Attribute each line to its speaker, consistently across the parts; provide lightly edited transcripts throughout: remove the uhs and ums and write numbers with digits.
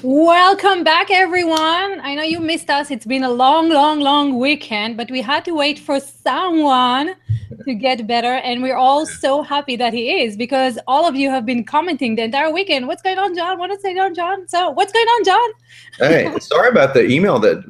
Speaker 1: Welcome back, everyone. I know you missed us. It's been a long, long, long weekend, but we had to wait for someone to get better. And we're all so happy that he is because all of you have been commenting the entire weekend. What's going on, John? What's going on, John? So, what's going on,
Speaker 2: Hey,
Speaker 1: John?
Speaker 2: sorry about the email that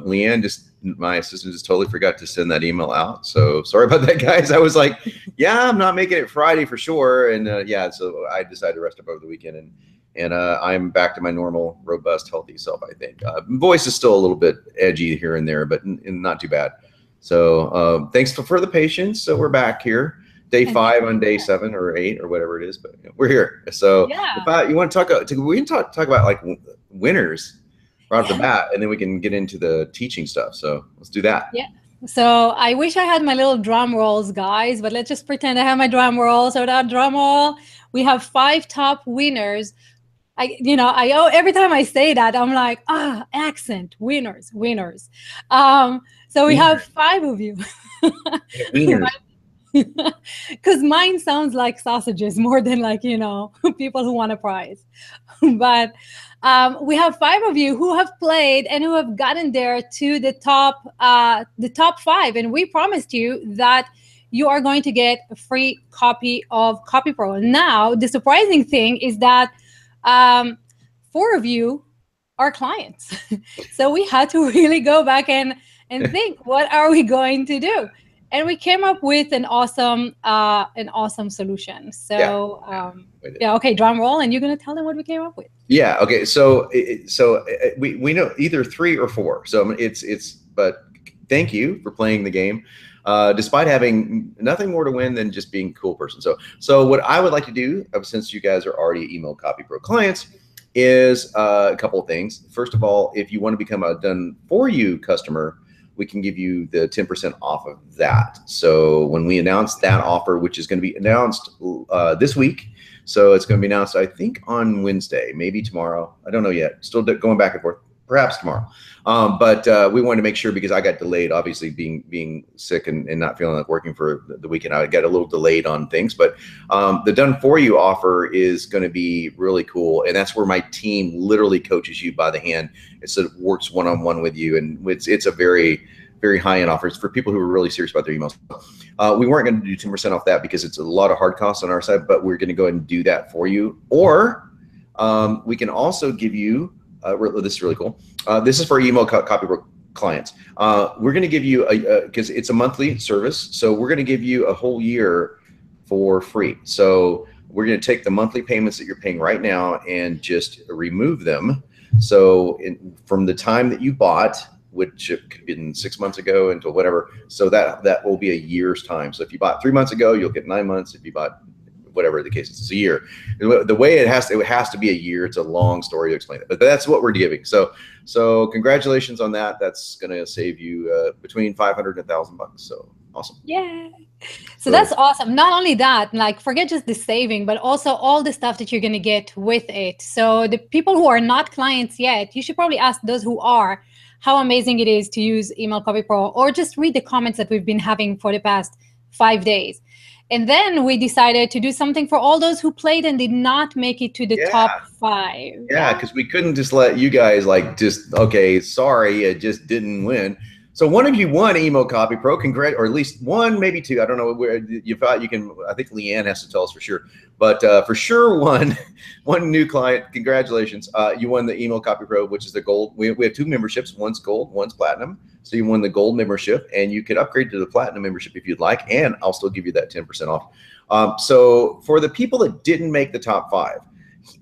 Speaker 2: Leanne my assistant just totally forgot to send that email out. So sorry about that, guys. I was like, yeah, I'm not making it Friday for sure. And yeah, so I decided to rest up over the weekend and I'm back to my normal, robust, healthy self, I think. Voice is still a little bit edgy here and there, but not too bad. So thanks for the patience. So we're back here. Day
Speaker 1: And
Speaker 2: 5 on day 7 or 8 or whatever it is, but we're here. So
Speaker 1: yeah,
Speaker 2: if you want to we can talk about like winners right off the
Speaker 1: yeah,
Speaker 2: bat, and then we can get into the teaching stuff. So let's do that.
Speaker 1: yeah. So I wish I had my little drum rolls, guys, but let's just pretend I have my drum roll. So without drum roll, we have 5 top winners. Every time I say that, I'm like, accent, winners, winners. So we have
Speaker 2: Wieners.
Speaker 1: 5 of you.
Speaker 2: Yeah, wieners.
Speaker 1: Because mine sounds like sausages more than like, people who want a prize. But we have 5 of you who have played and who have gotten there to the top 5. And we promised you that you are going to get a free copy of Copy Pro. Now, the surprising thing is that 4 of you are clients. So we had to really go back and think, what are we going to do? And we came up with an awesome solution.
Speaker 2: Yeah.
Speaker 1: So yeah, okay, drum roll, and you're gonna tell them what we came up with.
Speaker 2: Yeah. Okay. So we know either 3 or 4. So but thank you for playing the game. Despite having nothing more to win than just being a cool person. So what I would like to do, since you guys are already email Copy Pro clients, is a couple of things. First of all, if you want to become a done for you customer, we can give you the 10% off of that. So when we announce that offer, which is going to be announced this week, so it's going to be announced, I think, on Wednesday, maybe tomorrow. I don't know yet. Still going back and forth. Perhaps tomorrow. But we wanted to make sure, because I got delayed, obviously being sick and not feeling like working for the weekend. I got a little delayed on things, but the done for you offer is going to be really cool. And that's where my team literally coaches you by the hand. It works one-on-one with you. And it's a very, very high-end offer. It's for people who are really serious about their emails. We weren't going to do 10% off that because it's a lot of hard costs on our side, but we're going to go ahead and do that for you. Or we can also give you, this is really cool. This is for email Copy Pro clients. We're going to give you because it's a monthly service, so we're going to give you a whole year for free. So we're going to take the monthly payments that you're paying right now and just remove them. So from the time that you bought, which it could have been 6 months ago until whatever, so that will be a year's time. So if you bought 3 months ago, you'll get 9 months. If you bought whatever the case is, it's a year. The way it has to be a year. It's a long story to explain it, but that's what we're giving. So congratulations on that. That's going to save you between $500 and $1,000. So awesome.
Speaker 1: Yeah. So that's awesome. Not only that, like, forget just the saving, but also all the stuff that you're going to get with it. So the people who are not clients yet, you should probably ask those who are how amazing it is to use Email Copy Pro, or just read the comments that we've been having for the past 5 days. And then we decided to do something for all those who played and did not make it to the top 5.
Speaker 2: Yeah, because we couldn't just let you guys okay, sorry, it just didn't win. So one of you won Email Copy Pro, or at least one, maybe 2. I don't know where you thought you can. I think Leanne has to tell us for sure, but for sure one new client. Congratulations, you won the Email Copy Pro, which is the gold. We have 2 memberships. One's gold, one's platinum. So you won the gold membership, and you could upgrade to the platinum membership if you'd like, and I'll still give you that 10% off. So for the people that didn't make the top 5,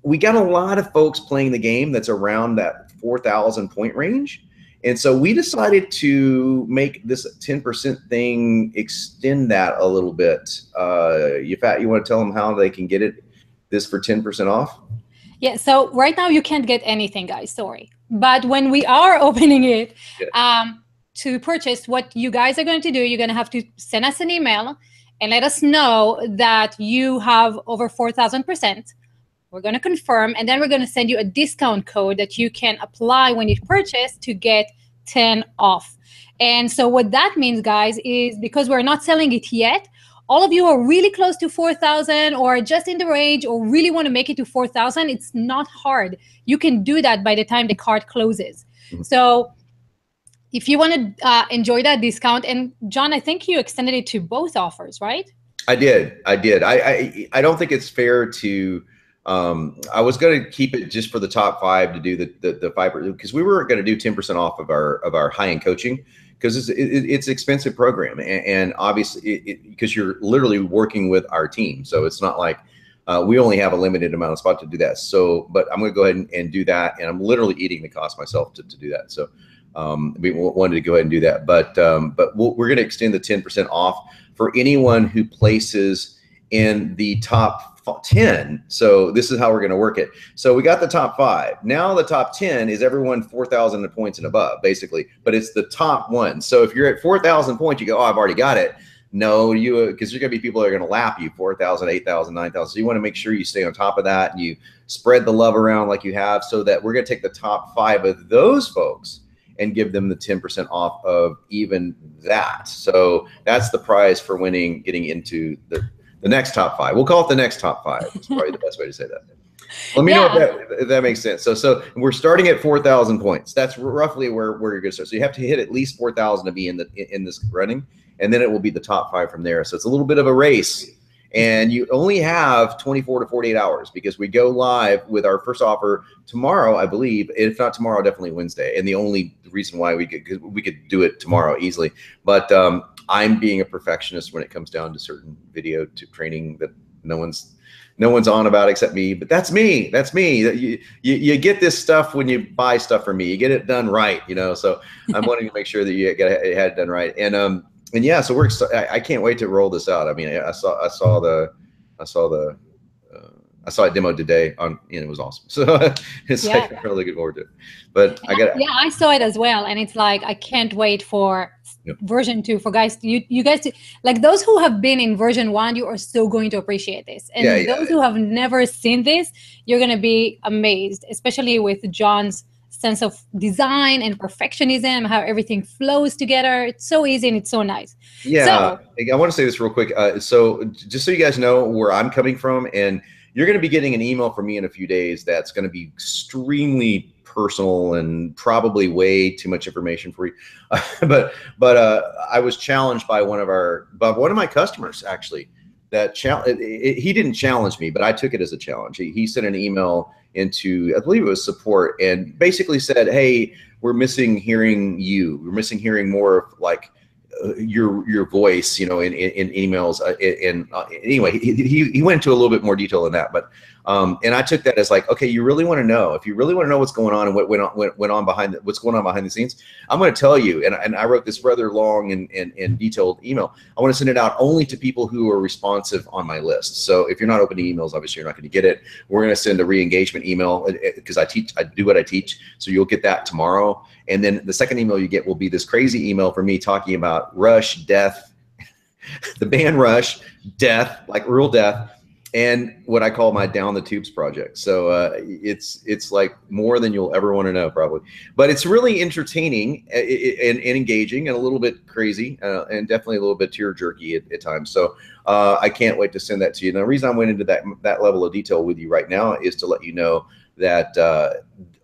Speaker 2: we got a lot of folks playing the game that's around that 4,000 point range. And so we decided to make this 10% thing, extend that a little bit. You want to tell them how they can get this for 10% off?
Speaker 1: Yeah, so right now you can't get anything, guys, sorry. But when we are opening it to purchase, what you guys are going to do, you're going to have to send us an email and let us know that you have over 4,000%. We're going to confirm, and then we're going to send you a discount code that you can apply when you purchase to get 10 off. And so what that means, guys, is because we're not selling it yet, all of you are really close to 4,000 or just in the range or really want to make it to 4,000, it's not hard. You can do that by the time the cart closes.
Speaker 2: Mhm.
Speaker 1: So if you want to enjoy that discount, and John, I think you extended it to both offers, right?
Speaker 2: I did. I did. I don't think it's fair to. I was going to keep it just for the top five to do the 5%, because we were going to do 10% off of our high end coaching, because it's an expensive program, and obviously because you're literally working with our team, so it's not like we only have a limited amount of spot to do that. So, but I'm going to go ahead and do that, and I'm literally eating the cost myself to do that. So we wanted to go ahead and do that, but we're going to extend the 10% off for anyone who places in the top 10. So this is how we're going to work it. So we got the top 5. Now the top 10 is everyone 4,000 points and above, basically, but it's the top one. So if you're at 4,000 points, you go, oh, I've already got it. No, because there's going to be people that are going to lap you 4,000, 8,000, 9,000. So you want to make sure you stay on top of that and you spread the love around like you have, so that we're going to take the top 5 of those folks and give them the 10% off of even that. So that's the prize for winning, getting into the next top 5. We'll call it the next top 5. It's probably the best way to say that. Let me know if that makes sense. So we're starting at 4,000 points. That's roughly where you're going to start. So you have to hit at least 4,000 to be in this running, and then it will be the top 5 from there. So it's a little bit of a race. And you only have 24 to 48 hours, because we go live with our first offer tomorrow, I believe. If not tomorrow, definitely Wednesday. And the only reason why we could do it tomorrow easily. But I'm being a perfectionist when it comes down to certain video training that no one's on about except me. But that's me. That's me. You get this stuff when you buy stuff from me. You get it done right, So I'm wanting to make sure that you had it done right. And yeah, so I can't wait to roll this out. I mean, I saw it demo today and it was awesome. So it's like, I'm really looking forward to it. But
Speaker 1: I saw it as well, and it's like I can't wait for version 2 for guys. You guys to, like, those who have been in version 1, you are so going to appreciate this, and those who have never seen this, you're going to be amazed, especially with John's sense of design and perfectionism, how everything flows together. It's so easy and it's so nice.
Speaker 2: Yeah, so, I want to say this real quick. So just so you guys know where I'm coming from, and you're going to be getting an email from me in a few days that's going to be extremely personal and probably way too much information for you. but I was challenged by one of my customers, actually. He didn't challenge me, but I took it as a challenge. He sent an email into, I believe it was support, and basically said, hey, we're missing hearing you. We're missing hearing more of like your voice, in emails. Anyway, he went into a little bit more detail than that, but and I took that as like, okay, you really want to know. If you really want to know what's going on and what's going on behind the scenes, I'm going to tell you. And I wrote this rather long and detailed email. I want to send it out only to people who are responsive on my list. So if you're not opening emails, obviously you're not going to get it. We're going to send a re-engagement email, because I do what I teach. So you'll get that tomorrow. And then the second email you get will be this crazy email from me talking about Rush, death, the band Rush, death, like real death, and what I call my Down the Tubes project. So it's like more than you'll ever want to know, probably. But it's really entertaining and engaging and a little bit crazy and definitely a little bit tear jerky at times. So I can't wait to send that to you. Now, the reason I went into that level of detail with you right now is to let you know that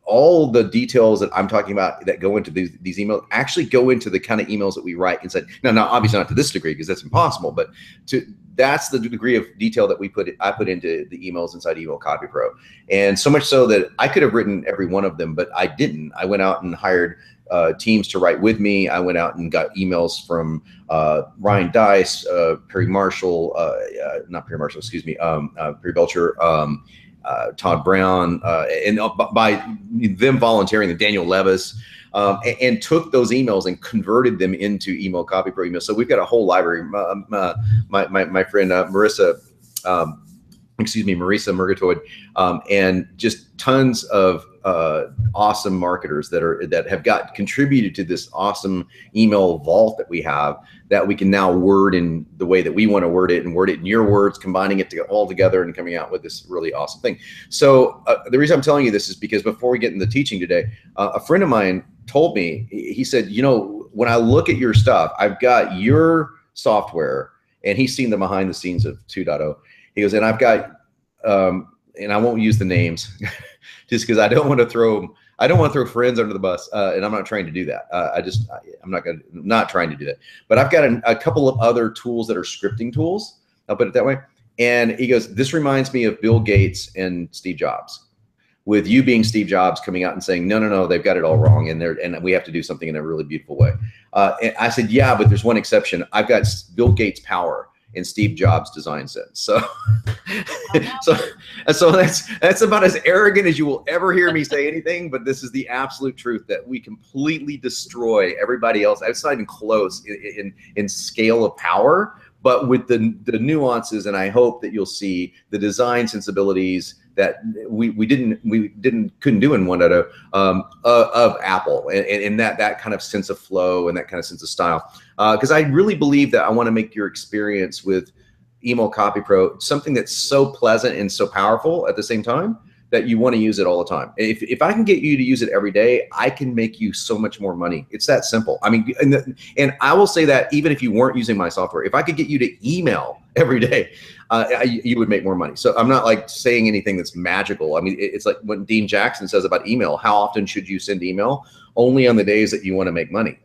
Speaker 2: all the details that I'm talking about that go into these emails actually go into the kind of emails that we write inside. Now, obviously not to this degree, because that's impossible, but that's the degree of detail that I put into the emails inside Email Copy Pro. And so much so that I could have written every one of them, but I didn't. I went out and hired teams to write with me. I went out and got emails from Ryan Dice, Perry Marshall, not Perry Marshall, excuse me, Perry Belcher, Todd Brown, and by them volunteering, the Daniel Levis, and took those emails and converted them into Email Copy Pro emails. So we've got a whole library. My friend Marissa Murgatoid, and just tons of awesome marketers that have contributed to this awesome email vault that we have, that we can now word in the way that we want to word it, and word it in your words, combining it all together and coming out with this really awesome thing. So the reason I'm telling you this is because before we get into the teaching today, a friend of mine told me, he said, when I look at your stuff, I've got your software and he's seen the behind the scenes of 2.0. He goes, and I've got, and I won't use the names just because I don't want to throw friends under the bus, and I'm not trying to do that. I'm not trying to do that. But I've got a couple of other tools that are scripting tools. I'll put it that way. And he goes, this reminds me of Bill Gates and Steve Jobs, with you being Steve Jobs coming out and saying, no, they've got it all wrong, and we have to do something in a really beautiful way. And I said, yeah, but there's one exception. I've got Bill Gates power and Steve Jobs design sense. So, so that's about as arrogant as you will ever hear me say anything. But this is the absolute truth, that we completely destroy everybody else. It's not even close in scale of power, but with the nuances. And I hope that you'll see the design sensibilities that we couldn't do in 1.0 of Apple, and that kind of sense of flow and that kind of sense of style. Because I really believe that I want to make your experience with Email Copy Pro something that's so pleasant and so powerful at the same time that you want to use it all the time. If I can get you to use it every day, I can make you so much more money. It's that simple. I mean, and I will say that even if you weren't using my software, if I could get you to email every day, you would make more money. So I'm not like saying anything that's magical. I mean, it's like when Dean Jackson says about email, how often should you send email? Only on the days that you want to make money.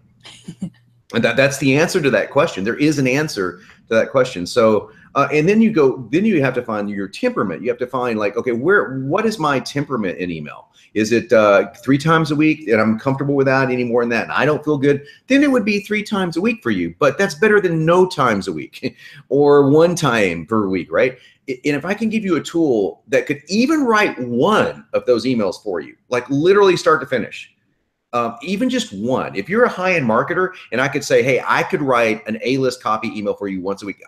Speaker 2: And that's the answer to that question. There is an answer to that question. So, and then you have to find your temperament. You have to find like, okay, what is my temperament in email? Is it 3 times a week and I'm comfortable with that? Any more than that and I don't feel good? Then it would be 3 times a week for you, but that's better than no times a week or 1 time per week, right? And if I can give you a tool that could even write one of those emails for you, like literally start to finish, even just one. If you're a high-end marketer and I could say, hey, I could write an A-list copy email for you once a week.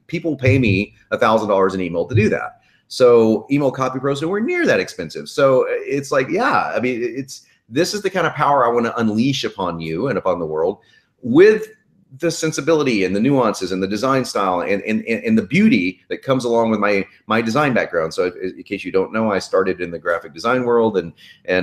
Speaker 2: People pay me $1,000 an email to do that. So Email Copy Pro is nowhere near that expensive. So it's like, yeah, I mean, this is the kind of power I want to unleash upon you and upon the world, with the sensibility and the nuances and the design style and the beauty that comes along with my design background. So in case you don't know, I started in the graphic design world, and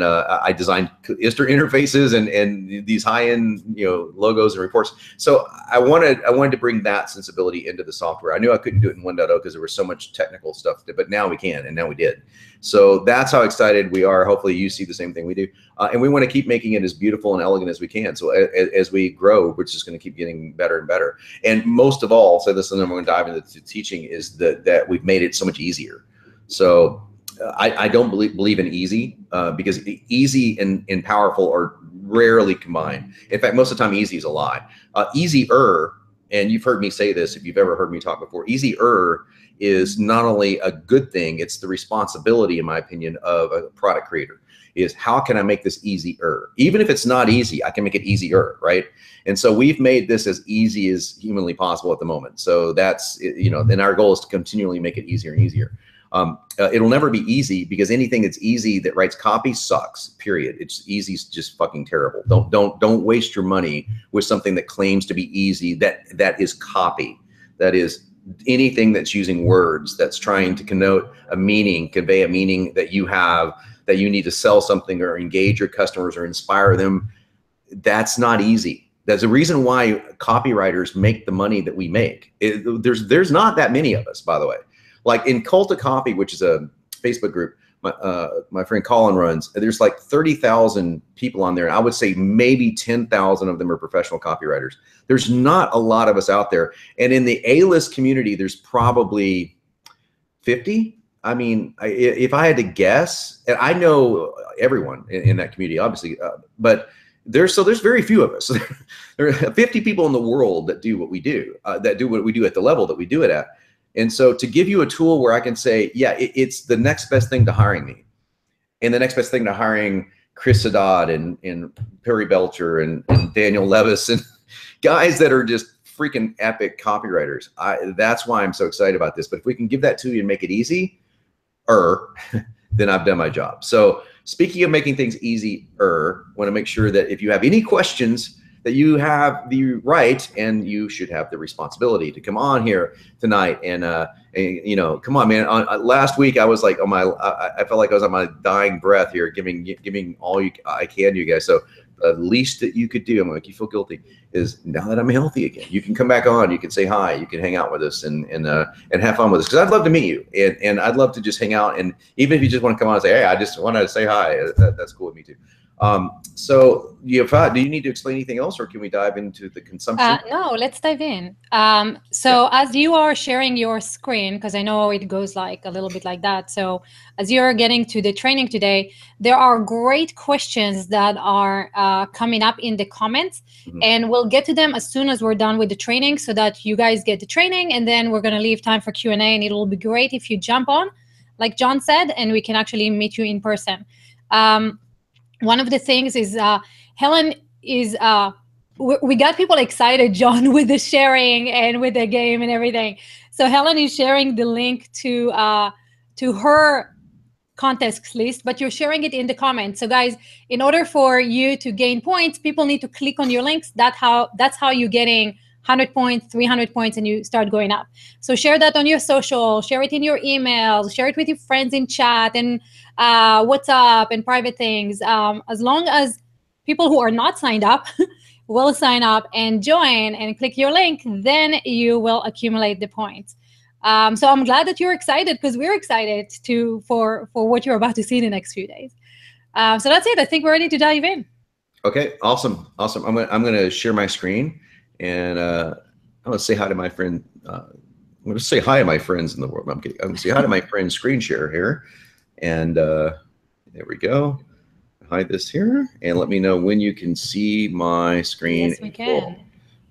Speaker 2: I designed ISTER interfaces and these high-end logos and reports. So I wanted to bring that sensibility into the software. I knew I couldn't do it in 1.0 because there was so much technical stuff, but now we can, and now we did. So that's how excited we are. Hopefully you see the same thing we do. And we want to keep making it as beautiful and elegant as we can. So as we grow, we're just going to keep getting better and better. And most of all, so this is, and then we're going to dive into teaching, is that we've made it so much easier. So I don't believe in easy, because easy and powerful are rarely combined. In fact, most of the time, easy is a lie. Easier, and you've heard me say this if you've ever heard me talk before, easier is not only a good thing, it's the responsibility, in my opinion, of a product creator, is how can I make this easier? Even if it's not easy, I can make it easier, right? And so we've made this as easy as humanly possible at the moment. So that's, then our goal is to continually make it easier and easier. It'll never be easy, because anything that's easy that writes copy sucks, period. It's easy is just fucking terrible. Don't waste your money with something that claims to be easy, that is copy. That is anything that's using words, that's trying to connote a meaning, convey a meaning that you have, that you need to sell something or engage your customers or inspire them. That's not easy. There's a reason why copywriters make the money that we make. There's not that many of us, by the way. Like in Cult of Copy, which is a Facebook group my friend Colin runs, there's like 30,000 people on there. And I would say maybe 10,000 of them are professional copywriters. There's not a lot of us out there. And in the A-list community, there's probably 50. I mean, if I had to guess, and I know everyone in that community, obviously, but there's very few of us. There are 50 people in the world that do what we do, at the level that we do it at. And so to give you a tool where I can say, yeah, it's the next best thing to hiring me, and the next best thing to hiring Chris Haddad and Perry Belcher and Daniel Levis and guys that are just freaking epic copywriters. That's why I'm so excited about this. But if we can give that to you and make it easy, then I've done my job. So speaking of making things easier, want to make sure that if you have any questions, that you have the right, and you should have the responsibility to come on here tonight and come on, man. Last week I was like I felt like I was on my dying breath here, giving all I can to you guys. So the least that you could do, I'm gonna make you feel guilty, is now that I'm healthy again, you can come back on, you can say hi, you can hang out with us and have fun with us. Because I'd love to meet you, and I'd love to just hang out. And even if you just want to come on and say, hey, I just wanted to say hi, that's cool with me too. So do you need to explain anything else, or can we dive into the consumption?
Speaker 1: No, let's dive in.
Speaker 2: Yeah.
Speaker 1: So, as you are sharing your screen, because I know it goes like a little bit like that. So, as you're getting to the training today, there are great questions that are coming up in the comments,
Speaker 2: Mhm.
Speaker 1: and we'll get to them as soon as we're done with the training, so that you guys get the training, and then we're gonna leave time for Q&A. And it will be great if you jump on, like John said, and we can actually meet you in person. Um, One of the things is Helen is we got people excited, John, with the sharing and with the game and everything. So Helen is sharing the link to her contest list, but you're sharing it in the comments. So guys, in order for you to gain points, people need to click on your links. That's how you're getting 100 points, 300 points, and you start going up. So share that on your social, share it in your emails, share it with your friends in chat and WhatsApp and private things. As long as people who are not signed up will sign up and join and click your link, then you will accumulate the points. So I'm glad that you're excited, because we're excited for what you're about to see in the next few days. So that's it. I think we're ready to dive in.
Speaker 2: Okay, awesome. I'm gonna share my screen, and I'm gonna say hi to my friend. I'm gonna say hi to my friends in the world. I'm kidding. I'm gonna say hi to my friend screen share here, and there we go. Hide this here, and let me know when you can see my screen
Speaker 1: Yes, we
Speaker 2: in full.
Speaker 1: can.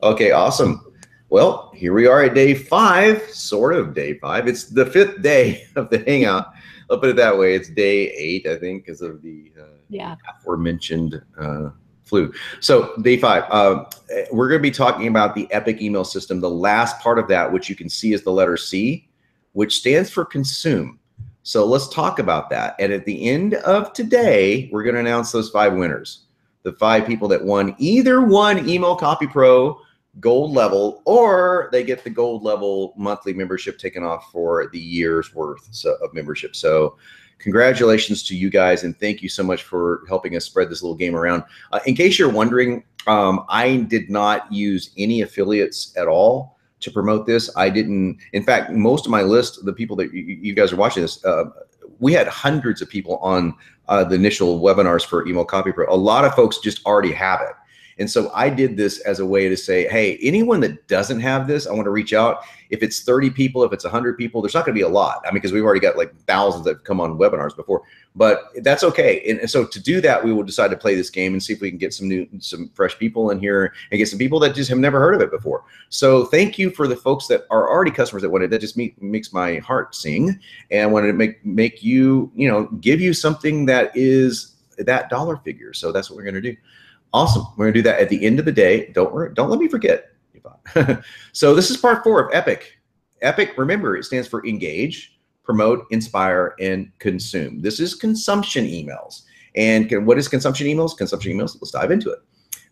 Speaker 2: Okay, awesome. Well, here we are at day 5, sort of day 5. It's the 5th day of the hangout. I'll put it that way. It's day 8, I think, because of the
Speaker 1: Yeah.
Speaker 2: aforementioned flu. So day 5, we're going to be talking about the Epic email system. The last part of that, which you can see is the letter C, which stands for consume. So let's talk about that. And at the end of today, we're going to announce those 5 winners. The 5 people that won either one Email Copy Pro gold level, or they get the gold level monthly membership taken off for the year's worth of membership. So congratulations to you guys, and thank you so much for helping us spread this little game around. In case you're wondering, I did not use any affiliates at all to promote this. I didn't. In fact, most of my list, the people that you guys are watching this, we had hundreds of people on the initial webinars for Email Copy Pro. A lot of folks just already have it. And so I did this as a way to say, hey, anyone that doesn't have this, I want to reach out. If it's 30 people, if it's 100 people, there's not going to be a lot. I mean, because we've already got like thousands that have come on webinars before, but that's okay. And so to do that, we will decide to play this game and see if we can get some fresh people in here and get some people that just have never heard of it before. So thank you for the folks that are already customers that wanted. That just makes my heart sing. And I wanted to make you, give you something that is that dollar figure. So that's what we're going to do. Awesome. We're going to do that at the end of the day. Don't let me forget. So this is part 4 of Epic. Epic, remember, it stands for engage, promote, inspire, and consume. This is consumption emails. And what is consumption emails? Consumption emails, let's dive into it.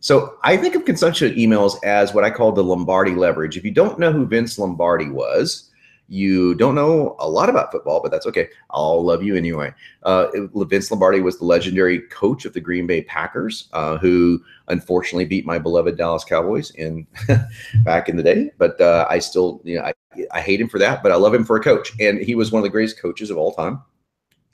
Speaker 2: So I think of consumption emails as what I call the Lombardi leverage. If you don't know who Vince Lombardi was, you don't know a lot about football, but that's okay. I'll love you anyway. Vince Lombardi was the legendary coach of the Green Bay Packers, who unfortunately beat my beloved Dallas Cowboys in back in the day. But I still, I hate him for that, but I love him for a coach. And he was one of the greatest coaches of all time.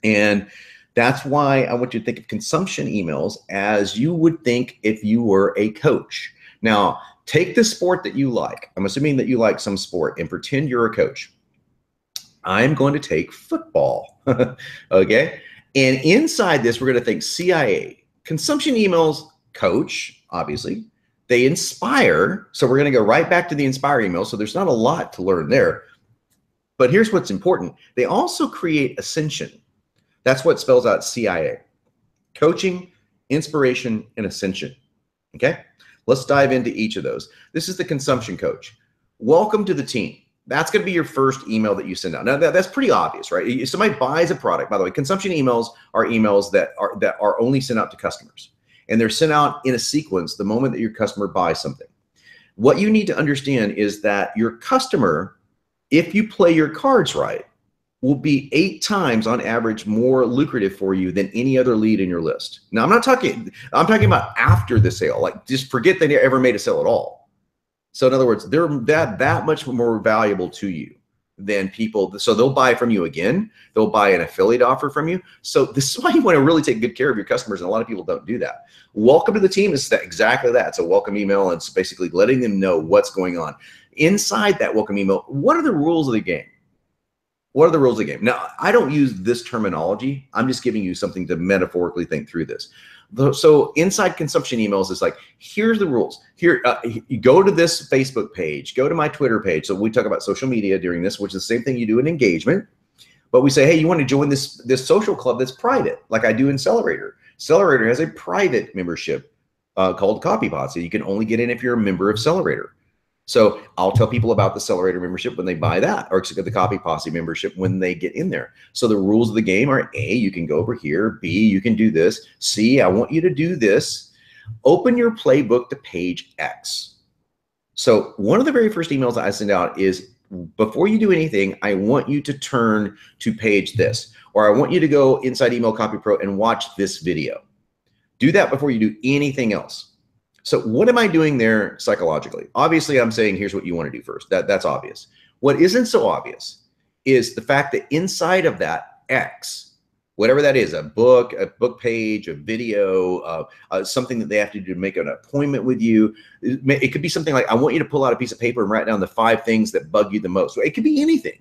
Speaker 2: And that's why I want you to think of consumption emails as you would think if you were a coach. Now, take the sport that you like. I'm assuming that you like some sport, and pretend you're a coach. I'm going to take football, okay? And inside this, we're going to think CIA. Consumption emails coach, obviously. They inspire, so we're going to go right back to the inspire email, so there's not a lot to learn there. But here's what's important. They also create ascension. That's what spells out CIA. Coaching, inspiration, and ascension, okay? Let's dive into each of those. This is the consumption coach. Welcome to the team. That's going to be your first email that you send out. Now, that's pretty obvious, right? If somebody buys a product, by the way, consumption emails are emails that are only sent out to customers. And they're sent out in a sequence the moment that your customer buys something. What you need to understand is that your customer, if you play your cards right, will be 8 times on average more lucrative for you than any other lead in your list. Now, I'm talking about after the sale. Like, just forget they ever made a sale at all. So in other words, they're that much more valuable to you than people. So they'll buy from you again. They'll buy an affiliate offer from you. So this is why you want to really take good care of your customers. And a lot of people don't do that. Welcome to the team is exactly that. It's a welcome email. And it's basically letting them know what's going on. Inside that welcome email, what are the rules of the game? What are the rules of the game? Now, I don't use this terminology. I'm just giving you something to metaphorically think through this. So inside consumption emails is like, here's the rules. Here, you go to this Facebook page, go to my Twitter page. So we talk about social media during this, which is the same thing you do in engagement. But we say, hey, you want to join this social club that's private, like I do in Accelerator. Accelerator has a private membership called CopyPod. So you can only get in if you're a member of Accelerator. So I'll tell people about the Accelerator membership when they buy that, or the Copy Posse membership when they get in there. So the rules of the game are A, you can go over here. B, you can do this. C, I want you to do this. Open your playbook to page X. So one of the very first emails I send out is, before you do anything, I want you to turn to page this, or I want you to go inside Email Copy Pro and watch this video. Do that before you do anything else. So what am I doing there psychologically? Obviously, I'm saying here's what you want to do first. That's obvious. What isn't so obvious is the fact that inside of that X, whatever that is, a book page, a video, something that they have to do to make an appointment with you. It could be something like, I want you to pull out a piece of paper and write down the 5 things that bug you the most. So it could be anything.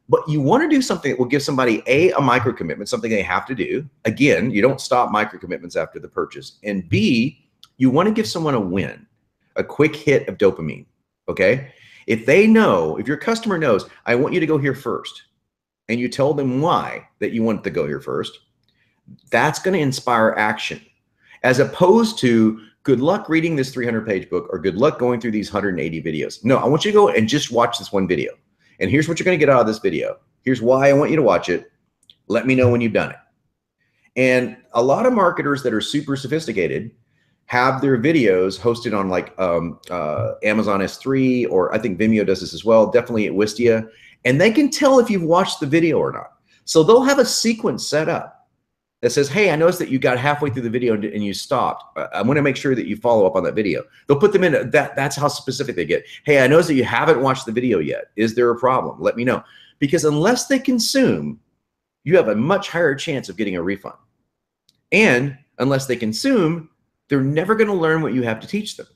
Speaker 2: But you want to do something that will give somebody a micro commitment, something they have to do. Again, you don't stop micro commitments after the purchase. And B, you want to give someone a win, a quick hit of dopamine, okay? If your customer knows, I want you to go here first, and you tell them why that you want to go here first, that's going to inspire action, as opposed to, good luck reading this 300-page book, or good luck going through these 180 videos. No, I want you to go and just watch this one video. And here's what you're going to get out of this video. Here's why I want you to watch it. Let me know when you've done it. And a lot of marketers that are super sophisticated have their videos hosted on like Amazon S3, or I think Vimeo does this as well, definitely at Wistia, and they can tell if you've watched the video or not. So they'll have a sequence set up that says, hey, I noticed that you got halfway through the video and you stopped. I want to make sure that you follow up on that video. They'll put them in, that's how specific they get. Hey, I noticed that you haven't watched the video yet. Is there a problem? Let me know. Because unless they consume, you have a much higher chance of getting a refund. And unless they consume, they're never going to learn what you have to teach them.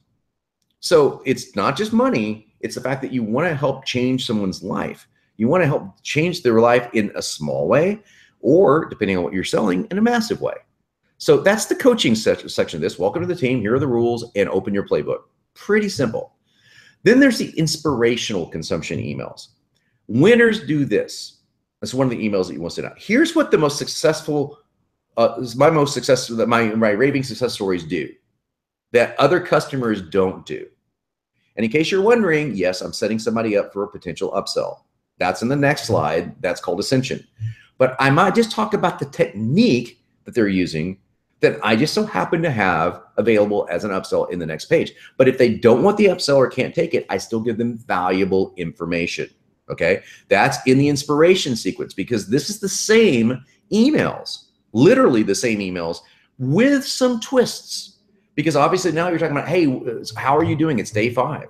Speaker 2: So it's not just money. It's the fact that you want to help change someone's life. You want to help change their life in a small way, or depending on what you're selling, in a massive way. So that's the coaching section of this. Welcome to the team. Here are the rules, and open your playbook. Pretty simple. Then there's the inspirational consumption emails. Winners do this. That's one of the emails that you want to send out. Here's what the most successful my raving success stories do that other customers don't do. And in case you're wondering, yes, I'm setting somebody up for a potential upsell. That's in the next slide. That's called ascension. But I might just talk about the technique that they're using that I just so happen to have available as an upsell in the next page. But if they don't want the upsell or can't take it, I still give them valuable information. Okay, that's in the inspiration sequence, because this is the same emails. Literally the same emails with some twists, because obviously now you're talking about, hey, how are you doing? It's day 5.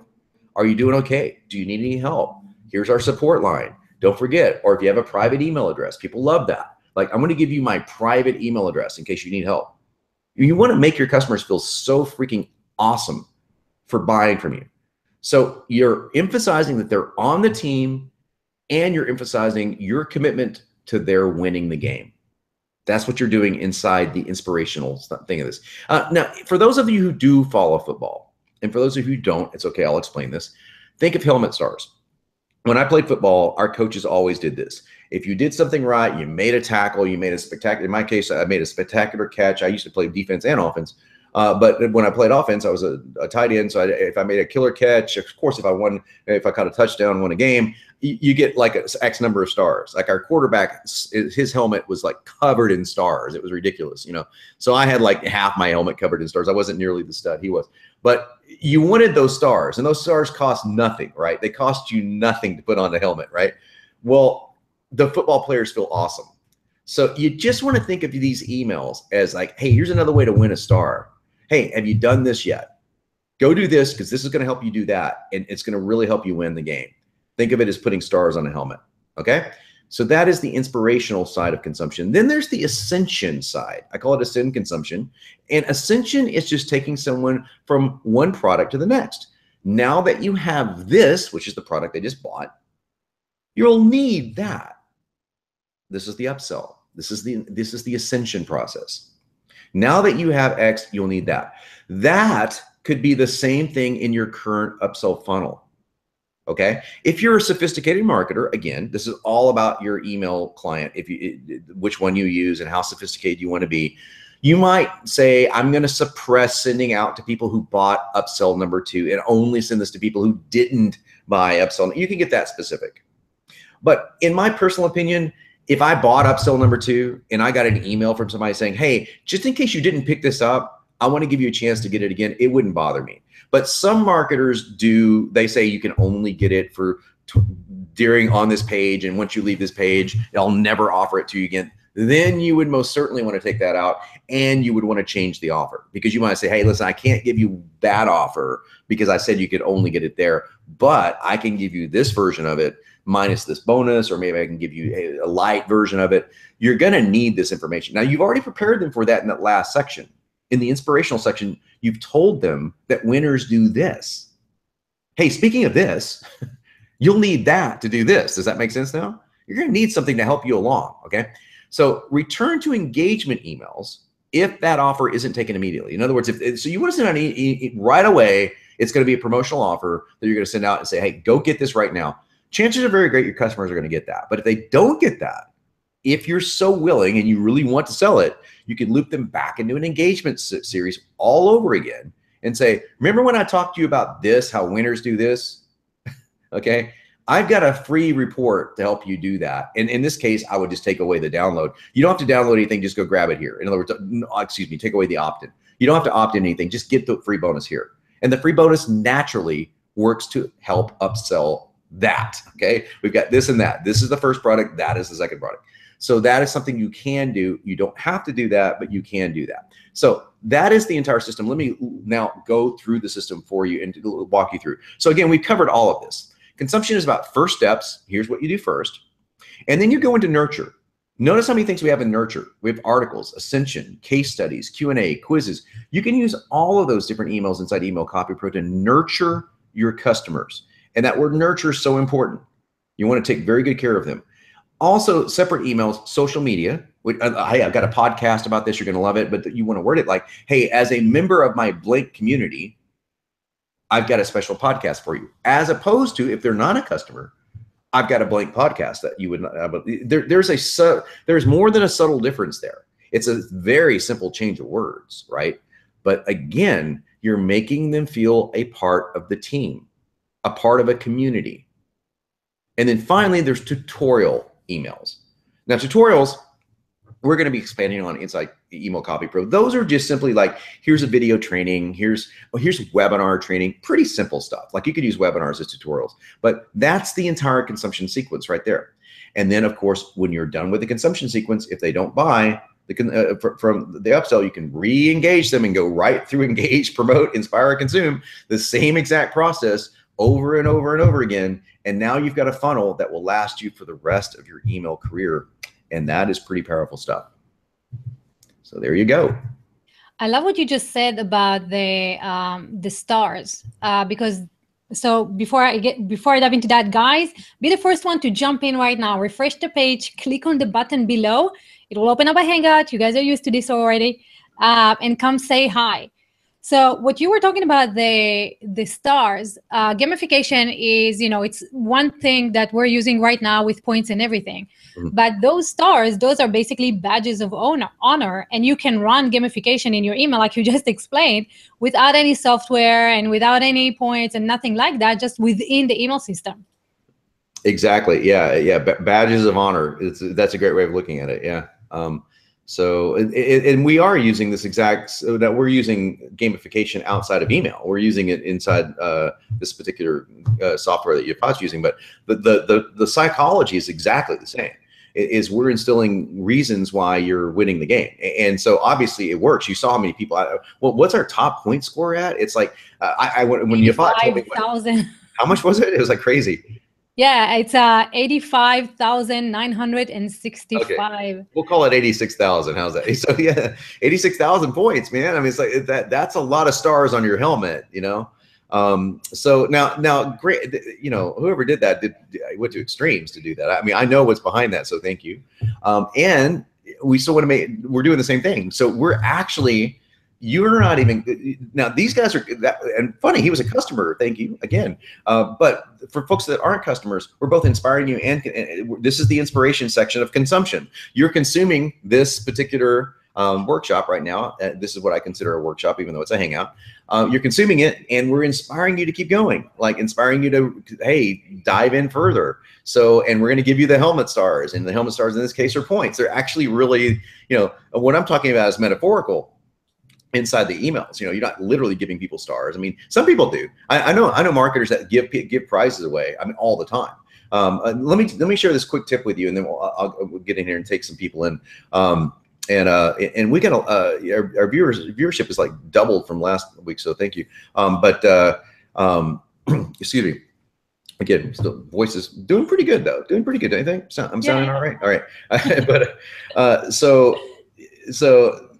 Speaker 2: Are you doing okay? Do you need any help? Here's our support line. Don't forget, or if you have a private email address, people love that. Like, I'm going to give you my private email address in case you need help. You want to make your customers feel so freaking awesome for buying from you. So you're emphasizing that they're on the team, and you're emphasizing your commitment to their winning the game. That's what you're doing inside the inspirational thing of this. Now, for those of you who do follow football, and for those of you who don't, it's okay, I'll explain this. Think of helmet stars. When I played football, our coaches always did this. If you did something right, you made a tackle, you made a spectacular, in my case, I made a spectacular catch. I used to play defense and offense. But when I played offense, I was a tight end. So if I made a killer catch, of course, if I caught a touchdown, won a game, you get like X number of stars. Like our quarterback, his helmet was like covered in stars. It was ridiculous, you know. So I had like half my helmet covered in stars. I wasn't nearly the stud he was. But you wanted those stars, and those stars cost nothing, right? They cost you nothing to put on the helmet, right? Well, the football players feel awesome. So you just want to think of these emails as like, hey, here's another way to win a star. Hey, have you done this yet? Go do this because this is going to help you do that. And it's going to really help you win the game. Think of it as putting stars on a helmet. Okay. So that is the inspirational side of consumption. Then there's the ascension side. I call it ascend consumption. And ascension is just taking someone from one product to the next. Now that you have this, which is the product they just bought, you'll need that. This is the upsell. This is the ascension process. Now that you have X, you'll need that. That could be the same thing in your current upsell funnel. Okay. If you're a sophisticated marketer, again, this is all about your email client, which one you use and how sophisticated you want to be. You might say, I'm going to suppress sending out to people who bought upsell number 2 and only send this to people who didn't buy upsell. You can get that specific. But in my personal opinion, if I bought upsell number 2 and I got an email from somebody saying, hey, just in case you didn't pick this up, I want to give you a chance to get it again, it wouldn't bother me. But some marketers do, they say you can only get it for during on this page. And once you leave this page, I'll never offer it to you again. Then you would most certainly want to take that out and you would want to change the offer because you might say, hey, listen, I can't give you that offer because I said you could only get it there, but I can give you this version of it minus this bonus, or maybe I can give you a light version of it. You're going to need this information. Now, you've already prepared them for that in that last section. In the inspirational section, you've told them that winners do this. Hey, speaking of this, you'll need that to do this. Does that make sense now? You're going to need something to help you along, okay? So return to engagement emails if that offer isn't taken immediately. In other words, so you want to send out right away, it's going to be a promotional offer that you're going to send out and say, hey, go get this right now. Chances are very great your customers are going to get that. But if they don't get that, if you're so willing and you really want to sell it, you can loop them back into an engagement series all over again and say, remember when I talked to you about this, how winners do this? Okay. I've got a free report to help you do that. And in this case, I would just take away the download. You don't have to download anything. Just go grab it here. In other words, excuse me, take away the opt-in. You don't have to opt in anything. Just get the free bonus here. And the free bonus naturally works to help upsell that. Okay. We've got this and that. This is the first product. That is the second product. So that is something you can do. You don't have to do that, but you can do that. So that is the entire system. Let me now go through the system for you and walk you through. So again, we've covered all of this. Consumption is about first steps. Here's what you do first. And then you go into nurture. Notice how many things we have in nurture. We have articles, ascension, case studies, Q&A, quizzes. You can use all of those different emails inside Email Copy Pro to nurture your customers. And that word nurture is so important. You want to take very good care of them. Also, separate emails, social media. Hey, I've got a podcast about this. You're going to love it. But you want to word it like, hey, as a member of my blank community, I've got a special podcast for you. As opposed to if they're not a customer, I've got a blank podcast that you would not have. There's more than a subtle difference there. It's a very simple change of words, right? But again, you're making them feel a part of the team, a part of a community. And then finally, there's tutorial emails. Now, tutorials, we're going to be expanding on inside Email Copy Pro. Those are just simply like, here's a video training, here's webinar training, pretty simple stuff. Like you could use webinars as tutorials, but that's the entire consumption sequence right there. And then, of course, when you're done with the consumption sequence, if they don't buy from the upsell, you can re-engage them and go right through engage, promote, inspire, consume, the same exact process over and over and over again. And now you've got a funnel that will last you for the rest of your email career. And that is pretty powerful stuff. So there you go.
Speaker 1: I love what you just said about the stars, because so before I dive into that, guys, be the first one to jump in right now. Refresh the page, click on the button below. It will open up a Hangout. You guys are used to this already, and come say hi. So what you were talking about, the stars, gamification is, it's one thing that we're using right now with points and everything. Mm-hmm. But those stars, those are basically badges of honor. And you can run gamification in your email, like you just explained, without any software and without any points and nothing like that, just within the email system.
Speaker 2: Exactly. Yeah. Badges of honor. That's a great way of looking at it. Yeah. So, and we are using this so that we're using gamification outside of email. We're using it inside this particular software that Yapat's using, but the psychology is exactly the same. is we're instilling reasons why you're winning the game. And so obviously it works. You saw how many people, well, what's our top point score at? It's like, when Yafat told me,
Speaker 1: 85,000.
Speaker 2: how much was it? It was like crazy.
Speaker 1: Yeah, it's 85,965.
Speaker 2: Okay. We'll call it 86,000. How's that? So yeah, 86,000 points, man. I mean, it's like that's a lot of stars on your helmet, you know? So now, great, you know, whoever did that went to extremes to do that. I mean, I know what's behind that, so thank you. And we still want to we're doing the same thing. So we're actually, you're not even, now these guys are that, and funny, he was a customer, thank you again. But for folks that aren't customers, we're both inspiring you, and this is the inspiration section of consumption. You're consuming this particular workshop right now. This is what I consider a workshop, even though it's a hangout. You're consuming it, and we're inspiring you to keep going, like inspiring you to, hey, dive in further. So, and we're going to give you the helmet stars, and the helmet stars in this case are points. They're actually really, you know, what I'm talking about is metaphorical inside the emails. You know, you're not literally giving people stars. I mean, some people do. I know marketers that give prizes away. I mean, all the time. Let me share this quick tip with you, and then we'll get in here and take some people in. And we got our viewership is like doubled from last week, so thank you. Excuse me. Again, still voice is doing pretty good though. Doing pretty good, don't you think? I'm sounding all right. All right. But so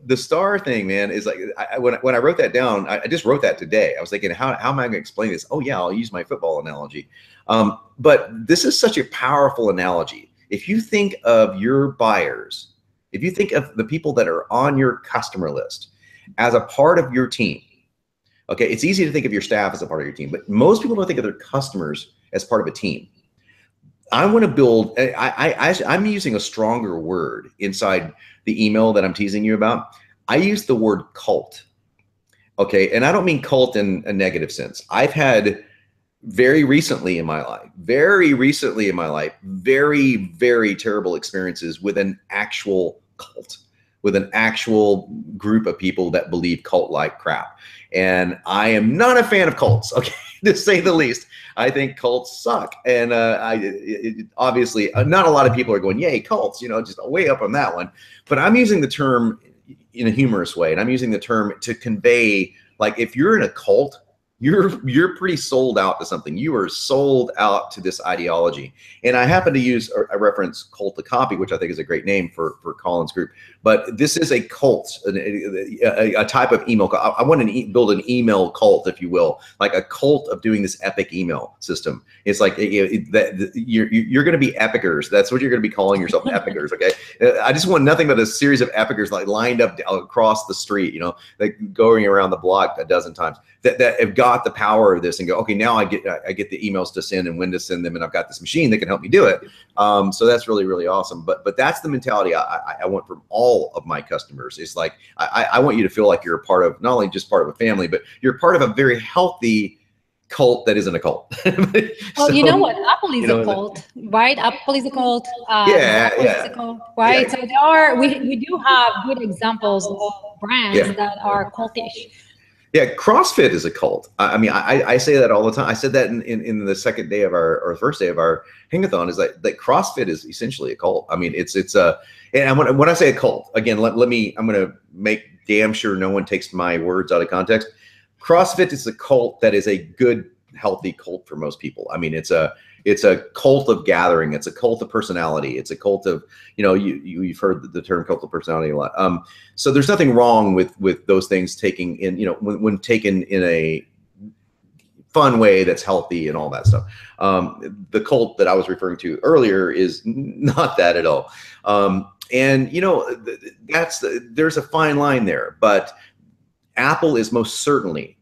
Speaker 2: the star thing, man, is like when I wrote that down, I just wrote that today. I was thinking, how am I going to explain this? Oh yeah, I'll use my football analogy. But this is such a powerful analogy. If you think of your buyers, if you think of the people that are on your customer list as a part of your team, okay, it's easy to think of your staff as a part of your team, but most people don't think of their customers as part of a team. I want to build, I'm using a stronger word inside the email that I'm teasing you about. I use the word cult. Okay. And I don't mean cult in a negative sense. I've had very recently in my life, very, very terrible experiences with an actual cult, with an actual group of people that believe cult-like crap. And I am not a fan of cults, okay, to say the least. I think cults suck. And obviously, not a lot of people are going, yay, cults, you know, just way up on that one. But I'm using the term in a humorous way. And I'm using the term to convey, like, if you're in a cult, you're pretty sold out to something. You are sold out to this ideology. And I happen to use a reference, Cult to Copy, which I think is a great name for Colin's group. But this is a cult, a type of email. I want to build an email cult, if you will, like a cult of doing this epic email system. It's like you're going to be epicers. That's what you're going to be calling yourself, epicers. Okay. I just want nothing but a series of epicers like lined up across the street, you know, like going around the block a dozen times that have got the power of this and go, okay, now I get the emails to send and when to send them, and I've got this machine that can help me do it. So that's really, really awesome. But that's the mentality I want from all of my customers. It's like I want you to feel like you're a part of, not only just part of a family, but you're part of a very healthy cult that isn't a cult.
Speaker 1: Well, you know what? Apple is a cult, right? Apple is a cult. Apple is a cult, right? So we do have good examples of brands that are cultish.
Speaker 2: Yeah, CrossFit is a cult. I mean, I say that all the time. I said that in the second day of or first day of our hangathon, is that CrossFit is essentially a cult. I mean, it's and when I say a cult, again, I'm going to make damn sure no one takes my words out of context. CrossFit is a cult that is a good, healthy cult for most people. I mean, it's a cult of gathering. It's a cult of personality. It's a cult of, you know, you've heard the term cult of personality a lot. So there's nothing wrong with those things taking in, you know, when taken in a fun way that's healthy and all that stuff. The cult that I was referring to earlier is not that at all. And you know, there's a fine line there, but Apple is most certainly,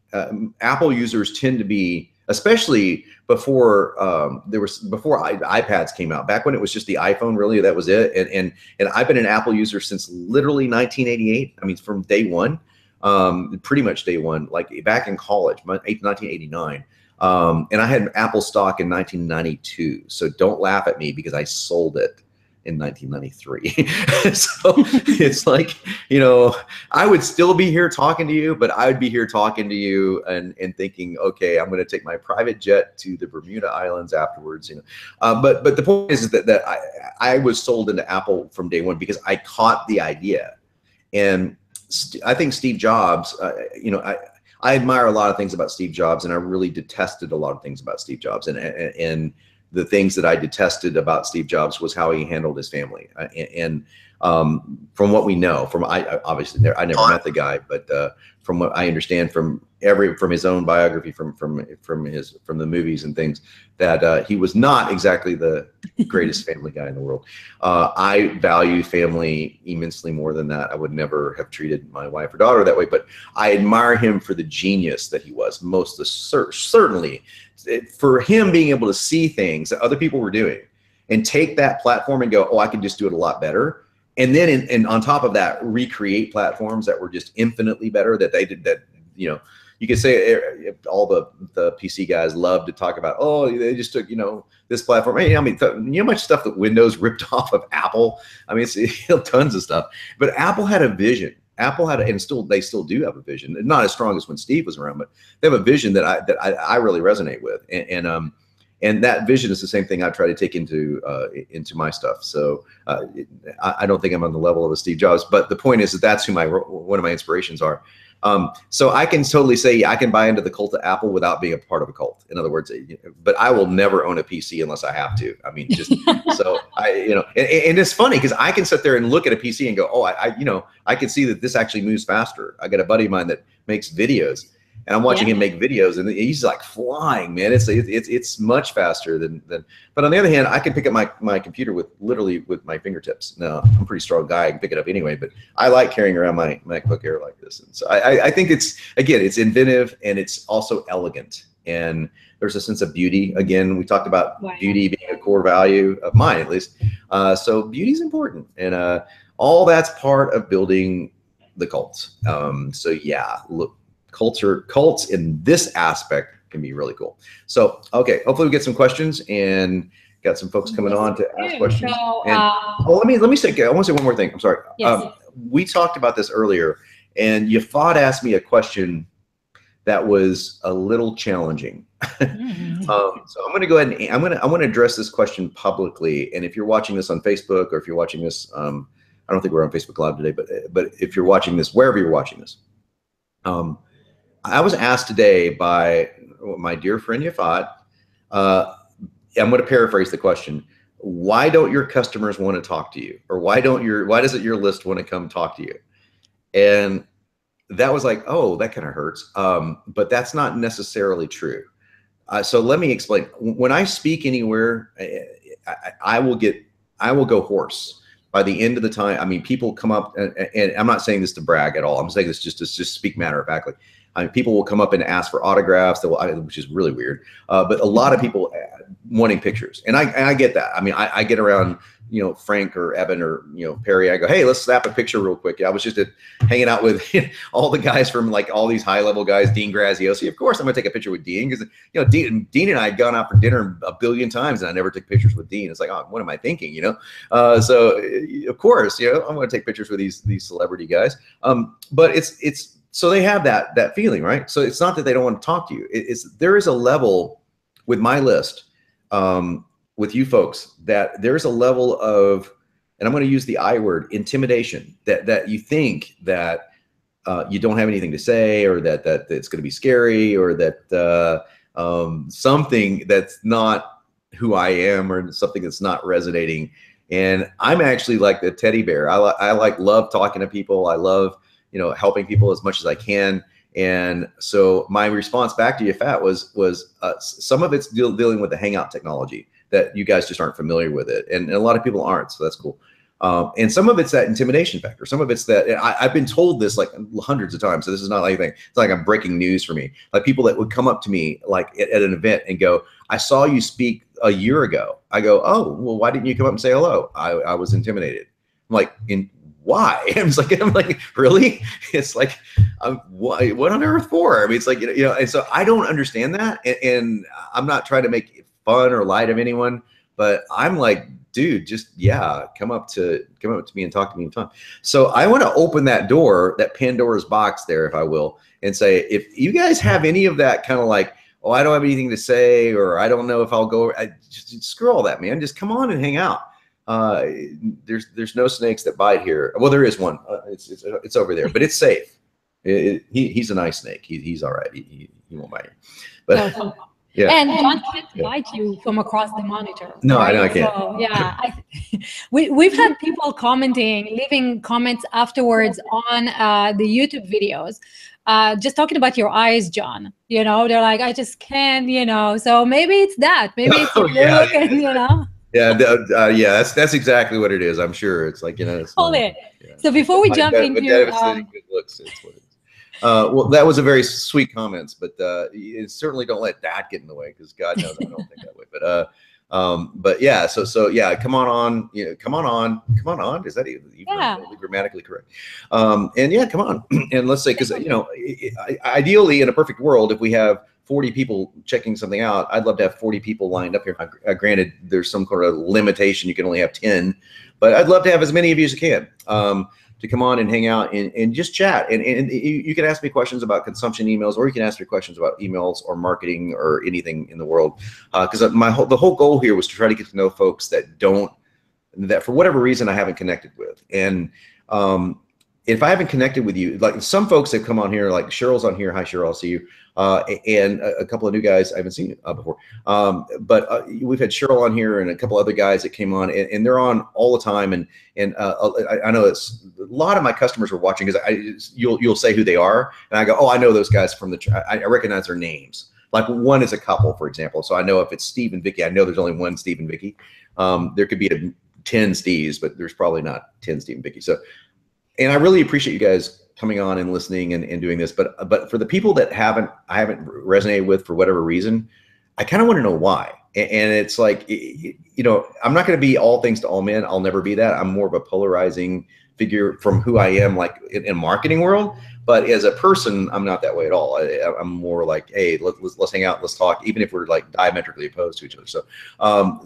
Speaker 2: Apple users tend to be, especially before iPads came out, back when it was just the iPhone, really, that was it. And I've been an Apple user since literally 1988. I mean, from day one, pretty much day one, like back in college, 1989. And I had Apple stock in 1992. So don't laugh at me because I sold it in 1993. So it's like, I would still be here talking to you, but I would be here talking to you and thinking, okay, I'm going to take my private jet to the Bermuda Islands afterwards. But the point is that I was sold into Apple from day one because I caught the idea. And I think Steve Jobs, I admire a lot of things about Steve Jobs, and I really detested a lot of things about Steve Jobs. And the things that I detested about Steve Jobs was how he handled his family. And from what we know, obviously I never met the guy, but from what I understand from his own biography, from the movies and things, that he was not exactly the greatest family guy in the world. I value family immensely more than that. I would never have treated my wife or daughter that way, but I admire him for the genius that he was. Certainly, for him being able to see things that other people were doing and take that platform and go, oh, I can just do it a lot better. And then, and on top of that, recreate platforms that were just infinitely better that they did. That, you could say all the PC guys love to talk about, oh, they just took, this platform. I mean, how much stuff that Windows ripped off of Apple? I mean, it's tons of stuff. But Apple had a vision. Apple had, they still do have a vision. Not as strong as when Steve was around, but they have a vision that I really resonate with. And that vision is the same thing I try to take into my stuff. So I don't think I'm on the level of a Steve Jobs, but the point is that that's who one of my inspirations are. So I can totally say I can buy into the cult of Apple without being a part of a cult. In other words, but I will never own a PC unless I have to. I mean, just so and it's funny because I can sit there and look at a PC and go, oh, I can see that this actually moves faster. I got a buddy of mine that makes videos, and I'm watching him make videos, and he's like flying, man. It's much faster than. But on the other hand, I can pick up my computer literally with my fingertips. Now, I'm a pretty strong guy. I can pick it up anyway, but I like carrying around my MacBook Air like this. And so I think it's inventive, and it's also elegant, and there's a sense of beauty. Again, we talked about beauty being a core value of mine, at least. So beauty is important, and all that's part of building the cults. So yeah, look. Cults in this aspect can be really cool. So, okay, hopefully we get some questions and got some folks coming on to ask questions.
Speaker 1: So,
Speaker 2: let me say, I want to say one more thing. I'm sorry.
Speaker 1: Yes.
Speaker 2: We talked about this earlier, and Yafad asked me a question that was a little challenging. So I'm going to go ahead and I'm going to address this question publicly. And if you're watching this on Facebook, or if you're watching this, I don't think we're on Facebook Live today, but if you're watching this, wherever you're watching this, I was asked today by my dear friend Yafat, I'm going to paraphrase the question. Why don't your customers want to talk to you? Or why doesn't your list want to come talk to you? And that was like, oh, that kind of hurts. But that's not necessarily true. So let me explain. When I speak anywhere, I will go hoarse. By the end of the time, I mean, people come up, and I'm not saying this to brag at all. I'm saying this just to speak matter of factly. I mean, people will come up and ask for autographs, which is really weird. But a lot of people wanting pictures, and I get that. I mean, I get around, Frank or Evan or Perry. I go, hey, let's snap a picture real quick. I was just hanging out with all the guys from like all these high level guys, Dean Graziosi. Of course, I'm gonna take a picture with Dean because Dean and I had gone out for dinner a billion times, and I never took pictures with Dean. It's like, oh, what am I thinking? So of course, I'm gonna take pictures with these celebrity guys. But it's so they have that feeling, right? So it's not that they don't want to talk to you. There is a level with my list, with you folks, that there's a level of, and I'm going to use the I word, intimidation, that you think that you don't have anything to say, or that it's going to be scary, or that something that's not who I am, or something that's not resonating. And I'm actually like the teddy bear. I love talking to people. I love helping people as much as I can. And so my response back to you, Fat, was some of it's dealing with the Hangout technology that you guys just aren't familiar with it, and a lot of people aren't, so that's cool. And some of it's that intimidation factor. Some of it's that I've been told this like hundreds of times, so this is not anything. It's like I'm breaking news for me. Like people that would come up to me like at an event and go, "I saw you speak a year ago." I go, "Oh, well, why didn't you come up and say hello?" I was intimidated. I'm like, why? I'm like, really? It's like, what on earth for? I mean, it's like, and so I don't understand that. And I'm not trying to make fun or light of anyone, but I'm like, dude, just yeah, come up to me and talk to me anytime. So I want to open that door, that Pandora's box there, if I will, and say, if you guys have any of that kind of like, oh, I don't have anything to say, or I don't know if I'll go, just screw all that, man. Just come on and hang out. There's no snakes that bite here. Well, there is one. It's over there, but it's safe. He's a nice snake. He's all right. He won't bite you. But yeah.
Speaker 1: And John can't bite you from across the monitor.
Speaker 2: No,
Speaker 1: right?
Speaker 2: I know I can't.
Speaker 1: So, yeah, we've had people commenting, leaving comments afterwards on the YouTube videos, just talking about your eyes, John. You know, they're like, I just can't. You know, so maybe it's that. Maybe it's
Speaker 2: Oh, yeah.
Speaker 1: look, and you know.
Speaker 2: Yeah, that's exactly what it is. I'm sure it's like, you know, it's
Speaker 1: Hold it. Yeah. So before we jump into
Speaker 2: good looks, it's what it is. Well, that was a very sweet comments, but certainly don't let that get in the way, because God knows I don't think that way. But yeah, so yeah, come on, you know, come on. Is that even grammatically correct? And yeah, come on, and let's say, because you know, ideally in a perfect world, if we have 40 people checking something out, I'd love to have 40 people lined up here. Granted, there's some kind of limitation; you can only have 10, but I'd love to have as many of you as you can. To come on and hang out and just chat. And you can ask me questions about consumption emails, or you can ask me questions about emails or marketing or anything in the world. Because the whole goal here was to try to get to know folks that for whatever reason I haven't connected with. And if I haven't connected with you, like some folks have come on here, like Cheryl's on here. Hi, Cheryl, I'll see you. And a couple of new guys I haven't seen before. But we've had Cheryl on here and a couple other guys that came on, and they're on all the time. And I know it's a lot of my customers are watching, because you'll say who they are, and I go, oh, I know those guys from I recognize their names. Like one is a couple, for example. So I know if it's Steve and Vicky, I know there's only one Steve and Vicky. There could be 10 Steves, but there's probably not 10 Steve and Vicky. So, and I really appreciate you guys coming on and listening and doing this, but for the people that I haven't resonated with for whatever reason, I kind of want to know why. And it's like, you know, I'm not going to be all things to all men. I'll never be that. I'm more of a polarizing figure from who I am, like in marketing world. But as a person, I'm not that way at all. I'm more like, hey, let's hang out, let's talk, even if we're like diametrically opposed to each other.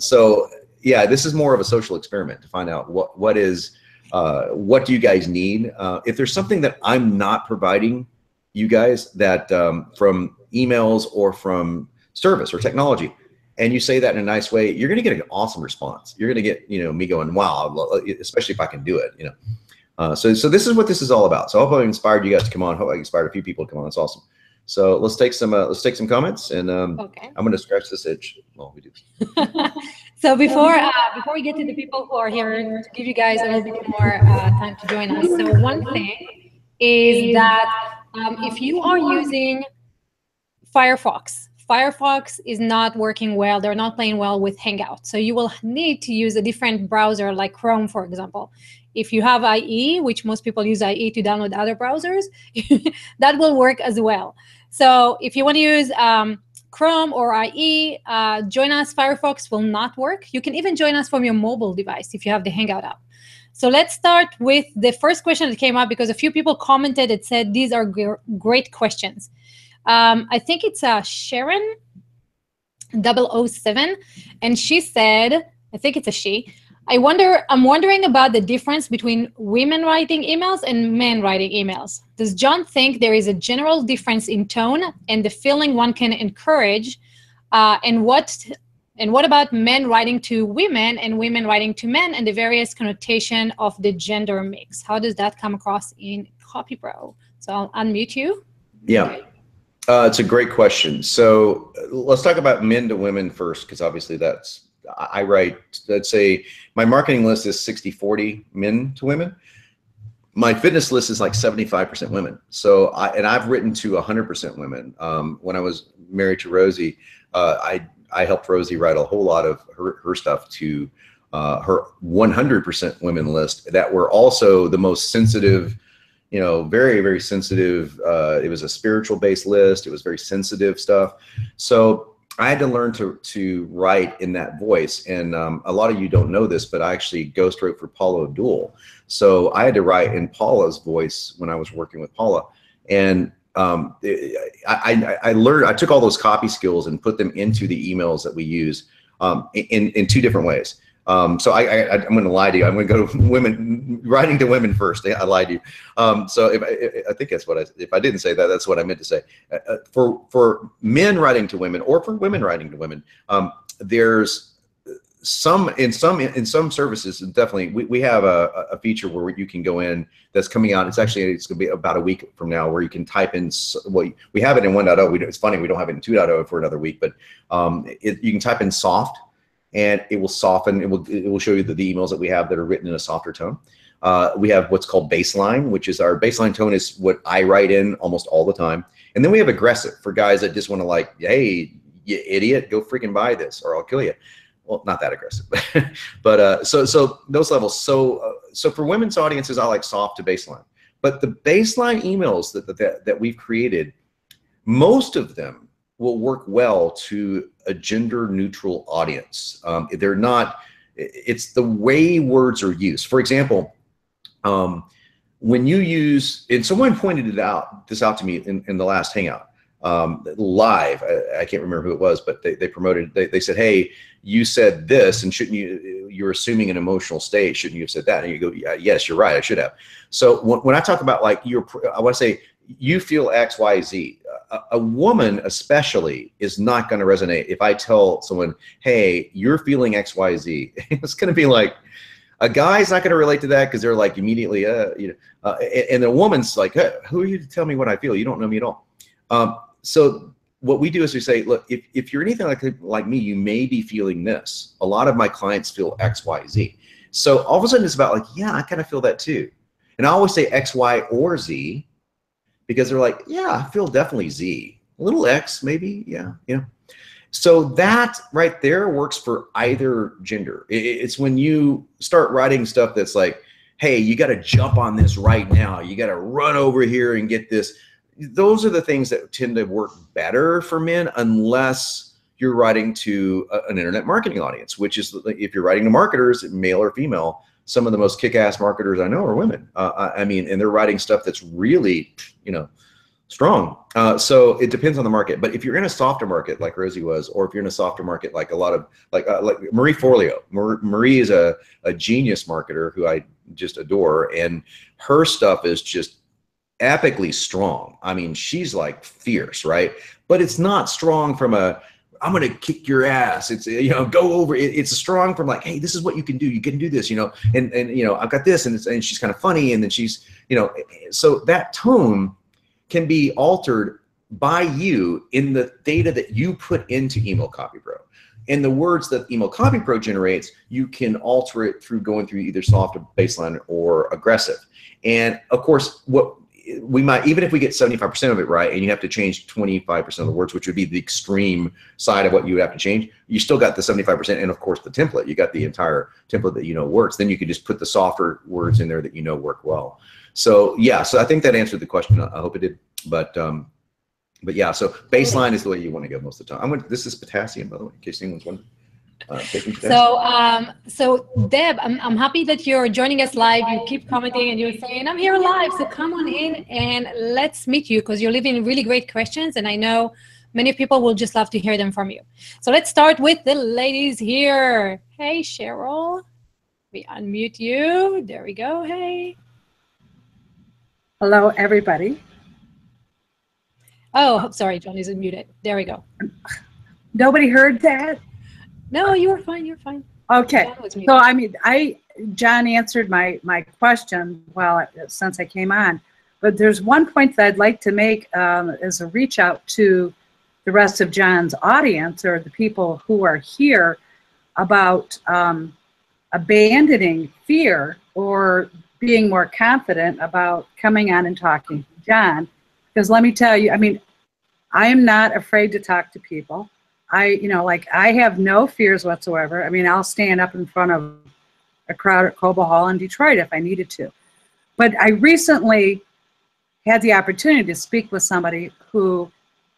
Speaker 2: So yeah, this is more of a social experiment to find out what do you guys need? If there's something that I'm not providing you guys, that from emails or from service or technology, and you say that in a nice way, you're going to get an awesome response. You're going to get, you know, me going, wow, especially if I can do it, you know. So this is what this is all about. So I hope I inspired you guys to come on. I hope I inspired a few people to come on. That's awesome. So let's take some comments, and okay. I'm going to scratch this itch while we do this.
Speaker 1: So before we get to the people who are here, to give you guys a little bit more time to join us. So one thing is that if you are using Firefox is not working well. They're not playing well with Hangout. So you will need to use a different browser like Chrome, for example. If you have IE, which most people use IE to download other browsers, that will work as well. So if you want to use Chrome or IE, join us. Firefox will not work. You can even join us from your mobile device if you have the Hangout app. So let's start with the first question that came up, because a few people commented and said these are great questions. I think it's Sharon 007, and she said, I think it's a she, I'm wondering about the difference between women writing emails and men writing emails. Does John think there is a general difference in tone and the feeling one can encourage? And what about men writing to women and women writing to men, and the various connotation of the gender mix? How does that come across in CopyPro? So I'll unmute you.
Speaker 2: Yeah. It's a great question. So let's talk about men to women first, because obviously I write, let's say my marketing list is 60-40 men to women. My fitness list is like 75% women. So I've written to 100% women. When I was married to Rosie, I helped Rosie write a whole lot of her stuff to her 100% women list that were also the most sensitive, you know, very, very sensitive. It was a spiritual based list. It was very sensitive stuff. So I had to learn to write in that voice. And a lot of you don't know this, but I actually ghost wrote for Paula Abdul. So I had to write in Paula's voice when I was working with Paula. And I learned, I took all those copy skills and put them into the emails that we use. in two different ways. So I'm going to lie to you. I'm going to go to women, writing to women first. I lied to you. So I think that's what if I didn't say that, that's what I meant to say. For men writing to women, or for women writing to women, there's in some services, definitely we have a feature where you can go in that's coming out. It's going to be about a week from now, where you can type in, well, we have it in 1.0. It's funny, we don't have it in 2.0 for another week, but you can type in soft, and it will soften. It will show you the emails that we have that are written in a softer tone. We have what's called baseline, which is our baseline tone is what I write in almost all the time. And then we have aggressive for guys that just want to, like, hey, you idiot, go freaking buy this or I'll kill you. Well, not that aggressive, but so those levels. So for women's audiences, I like soft to baseline. But the baseline emails that we've created, most of them will work well to a gender neutral audience. They're not. It's the way words are used. For example, when you use, and someone pointed this out to me in the last Hangout. Live, I can't remember who it was, but they promoted, they said, hey, you said this, and shouldn't you're assuming an emotional state, shouldn't you have said that? And you go, yeah, yes, you're right, I should have. So when I talk about, like, I want to say, you feel X, Y, Z, a woman especially is not going to resonate if I tell someone, hey, you're feeling X, Y, Z. It's going to be like, a guy's not going to relate to that, because they're like immediately, and the woman's like, hey, who are you to tell me what I feel? You don't know me at all. So what we do is we say, look, if you're anything like me, you may be feeling this. A lot of my clients feel X, Y, Z. So all of a sudden it's about, like, yeah, I kind of feel that too. And I always say X, Y, or Z, because they're like, yeah, I feel definitely Z. A little X, maybe, yeah. So that right there works for either gender. It's when you start writing stuff that's like, hey, you got to jump on this right now. You got to run over here and get this. Those are the things that tend to work better for men, unless you're writing to an internet marketing audience, which is, if you're writing to marketers, male or female, some of the most kick-ass marketers I know are women. I mean, and they're writing stuff that's really, strong. So it depends on the market. But if you're in a softer market like Rosie was, or if you're in a softer market like a lot of, like Marie Forleo. Marie is a genius marketer who I just adore, and her stuff is just epically strong. I mean, she's like fierce, right? But it's not strong from I'm going to kick your ass. It's, go over. It's strong from, like, hey, this is what you can do. You can do this, and I've got this, and she's kind of funny. And then she's, so that tone can be altered by you in the data that you put into Email Copy Pro. And the words that Email Copy Pro generates, you can alter it through going through either soft, baseline, or aggressive. And of course, what we might, even if we get 75% of it right, and you have to change 25% of the words, which would be the extreme side of what you would have to change, you still got the 75%, and of course the template. You got the entire template that works. Then you could just put the softer words in there that work well. So yeah, so I think that answered the question. I hope it did. But yeah, so baseline is the way you want to go most of the time. This is potassium, by the way, in case anyone's wondering.
Speaker 1: So Deb, I'm happy that you're joining us live. You keep commenting and you're saying, I'm here live, so come on in and let's meet you, because you're leaving really great questions, and I know many people will just love to hear them from you. So let's start with the ladies here. Hey, Cheryl, we unmute you. There we go. Hey.
Speaker 3: Hello, everybody.
Speaker 1: Oh, sorry, Johnny's muted. There we go.
Speaker 3: Nobody heard that?
Speaker 1: No, you were fine. You're fine.
Speaker 3: Okay. So I mean, John answered my question since I came on, but there's one point that I'd like to make as a reach out to the rest of John's audience, or the people who are here, about abandoning fear or being more confident about coming on and talking to John. Because let me tell you, I mean, I am not afraid to talk to people. I have no fears whatsoever. I mean, I'll stand up in front of a crowd at Cobo Hall in Detroit if I needed to. But I recently had the opportunity to speak with somebody who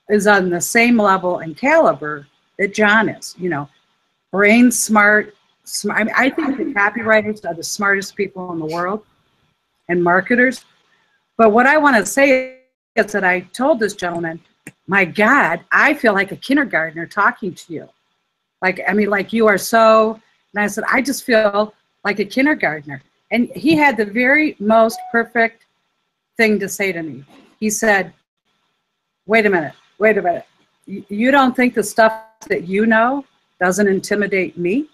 Speaker 3: is on the same level and caliber that John is. Brain smart. I think the copywriters are the smartest people in the world, and marketers. But what I want to say is that I told this gentleman, my God, I feel like a kindergartner talking to you. Like, I mean, like, you are so, and I said, I just feel like a kindergartner. And he had the very most perfect thing to say to me. He said, wait a minute, wait a minute. You don't think the stuff that you know doesn't intimidate me?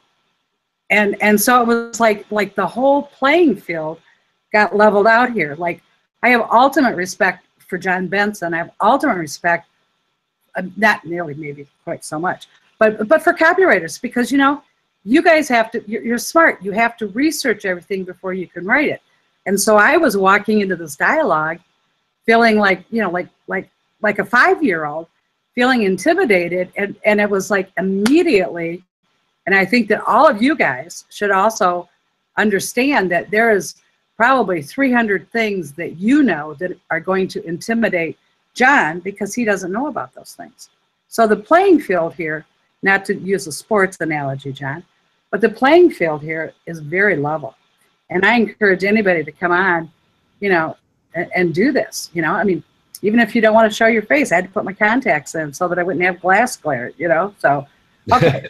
Speaker 3: And so it was like the whole playing field got leveled out here. Like, I have ultimate respect for John Benson. I have ultimate respect, not nearly maybe quite so much, but for copywriters, because, you know, you guys have to, you're smart. You have to research everything before you can write it. And so I was walking into this dialogue feeling like, you know, like a 5-year-old, feeling intimidated. And it was like immediately, and I think that all of you guys should also understand that there is probably 300 things that you know that are going to intimidate John because he doesn't know about those things. So the playing field here, not to use a sports analogy, John, but the playing field here is very level. And I encourage anybody to come on, you know, and do this. You know, I mean, even if you don't want to show your face, I had to put my contacts in so that I wouldn't have glass glare, you know. So, okay,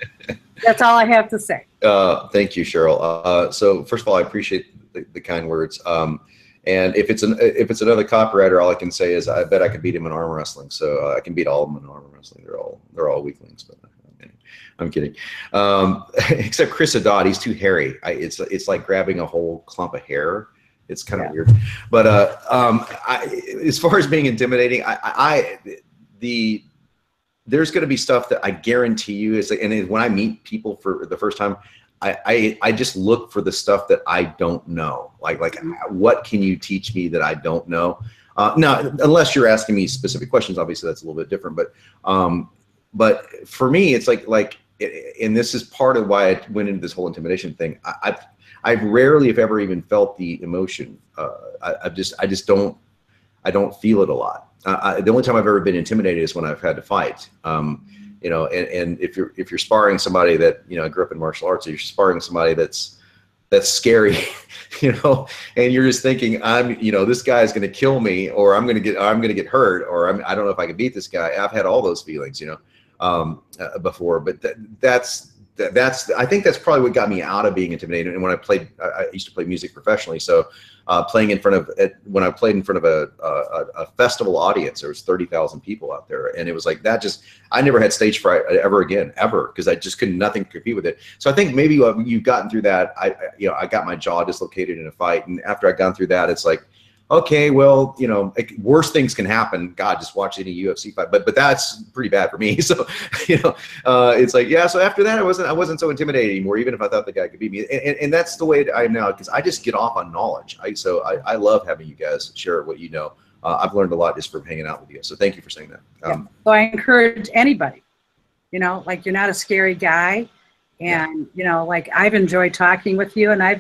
Speaker 3: that's all I have to say.
Speaker 2: Thank you, Cheryl. So first of all, I appreciate the kind words. And if it's another copywriter, all I can say is I bet I could beat him in arm wrestling. So I can beat all of them in arm wrestling. They're all weaklings, but I'm kidding. Except Chris Adad, he's too hairy. It's like grabbing a whole clump of hair. It's kind of weird. But as far as being intimidating, there's going to be stuff that I guarantee you is, and when I meet people for the first time, I just look for the stuff that I don't know. Like what can you teach me that I don't know? Now, unless you're asking me specific questions, obviously that's a little bit different. But for me, it's like, and this is part of why I went into this whole intimidation thing. I've rarely, if ever, even felt the emotion. I don't feel it a lot. The only time I've ever been intimidated is when I've had to fight. You know, and if you're sparring somebody that, you know, I grew up in martial arts, or you're sparring somebody that's scary, you know, and you're just thinking, you know, this guy's going to kill me, or I'm going to get hurt, or I don't know if I can beat this guy. I've had all those feelings, you know, before, but I think that's probably what got me out of being intimidated. And when I used to play music professionally, so when I played in front of a festival audience, there was 30,000 people out there, and it was like that. I never had stage fright ever again, because I just nothing compete with it. So I think maybe you've gotten through that. I got my jaw dislocated in a fight, and after I'd gone through that, it's like, okay, well, you know, worse things can happen. God, just watch any UFC fight, but that's pretty bad for me. So, you know, it's like, yeah. So after that, I wasn't so intimidated anymore, even if I thought the guy could beat me. And that's the way I am now, because I just get off on knowledge. I love having you guys share what you know. I've learned a lot just from hanging out with you. So thank you for saying that.
Speaker 3: So I encourage anybody, you know, like, you're not a scary guy, and you know, like, I've enjoyed talking with you, and I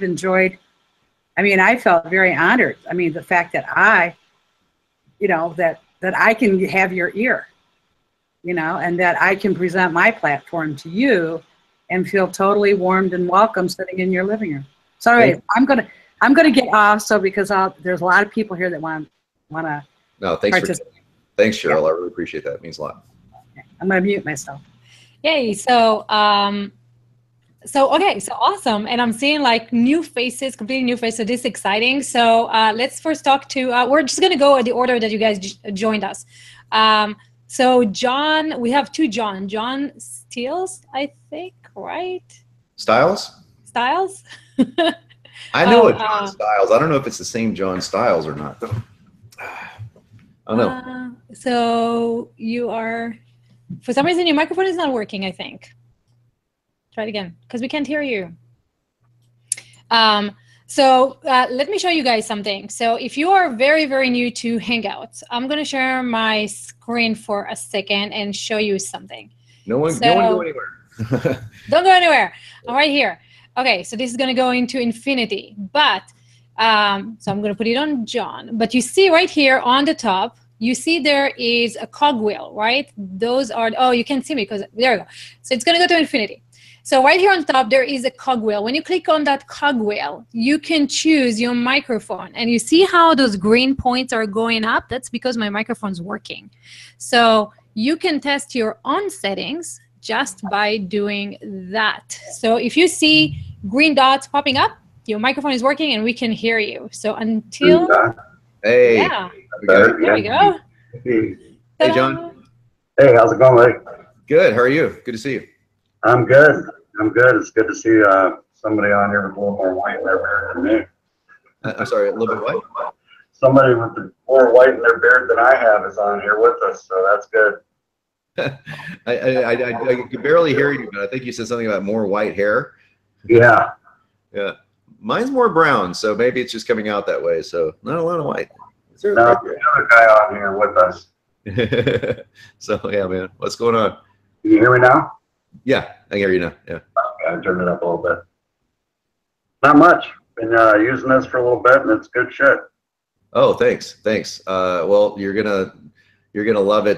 Speaker 3: felt very honored. I mean, the fact that that I can have your ear, you know, and that I can present my platform to you and feel totally warmed and welcome sitting in your living room. So anyway, I'm gonna get off, so because there's a lot of people here that want to.
Speaker 2: No, thanks, Cheryl. Yeah. I really appreciate that. It means a lot.
Speaker 3: I'm gonna mute myself.
Speaker 1: Yay! So okay, so awesome. And I'm seeing like new faces, completely new faces. So this is exciting. So let's first talk to, we're just going to go in the order that you guys joined us. So John, we have two John Steels, I think, right?
Speaker 2: Styles? I know a John Styles. I don't know if it's the same John Styles or not, though. I don't know.
Speaker 1: So you are, for some reason, your microphone is not working, I think. Try it again, because we can't hear you. So let me show you guys something. So if you are very, very new to Hangouts, I'm going to share my screen for a second and show you something.
Speaker 2: No one go anywhere.
Speaker 1: Don't go anywhere. I'm right here. Okay, so this is going to go into infinity. But, so I'm going to put it on John. But you see right here on the top, you see there is a cogwheel, right? Those are, oh, you can't see me because, there we go. So it's going to go to infinity. So right here on top, there is a cogwheel. When you click on that cogwheel, you can choose your microphone. And you see how those green points are going up? That's because my microphone's working. So you can test your own settings just by doing that. So if you see green dots popping up, your microphone is working and we can hear you. So until,
Speaker 2: Hey,
Speaker 1: yeah,
Speaker 2: we got it.
Speaker 1: there we go.
Speaker 2: Hey, John.
Speaker 4: Hey, how's it going, Mike?
Speaker 2: Good. How are you? Good to see you.
Speaker 4: I'm good. I'm good. It's good to see somebody on here with a little more white in their beard than me.
Speaker 2: I'm sorry, a little bit white?
Speaker 4: Somebody with more white in their beard than I have is on here with us, so that's good.
Speaker 2: I could barely hear you, but I think you said something about more white hair.
Speaker 4: Yeah.
Speaker 2: Yeah. Mine's more brown, so maybe it's just coming out that way. So not a lot of white.
Speaker 4: Is there another guy on here with us?
Speaker 2: So yeah, man, what's going on?
Speaker 4: Can you hear me now?
Speaker 2: Yeah, I hear you now. Yeah.
Speaker 4: Okay, I turned it up a little bit. Not much. Been using this for a little bit, and it's good shit.
Speaker 2: Oh, thanks. Well, you're gonna love it. You're gonna love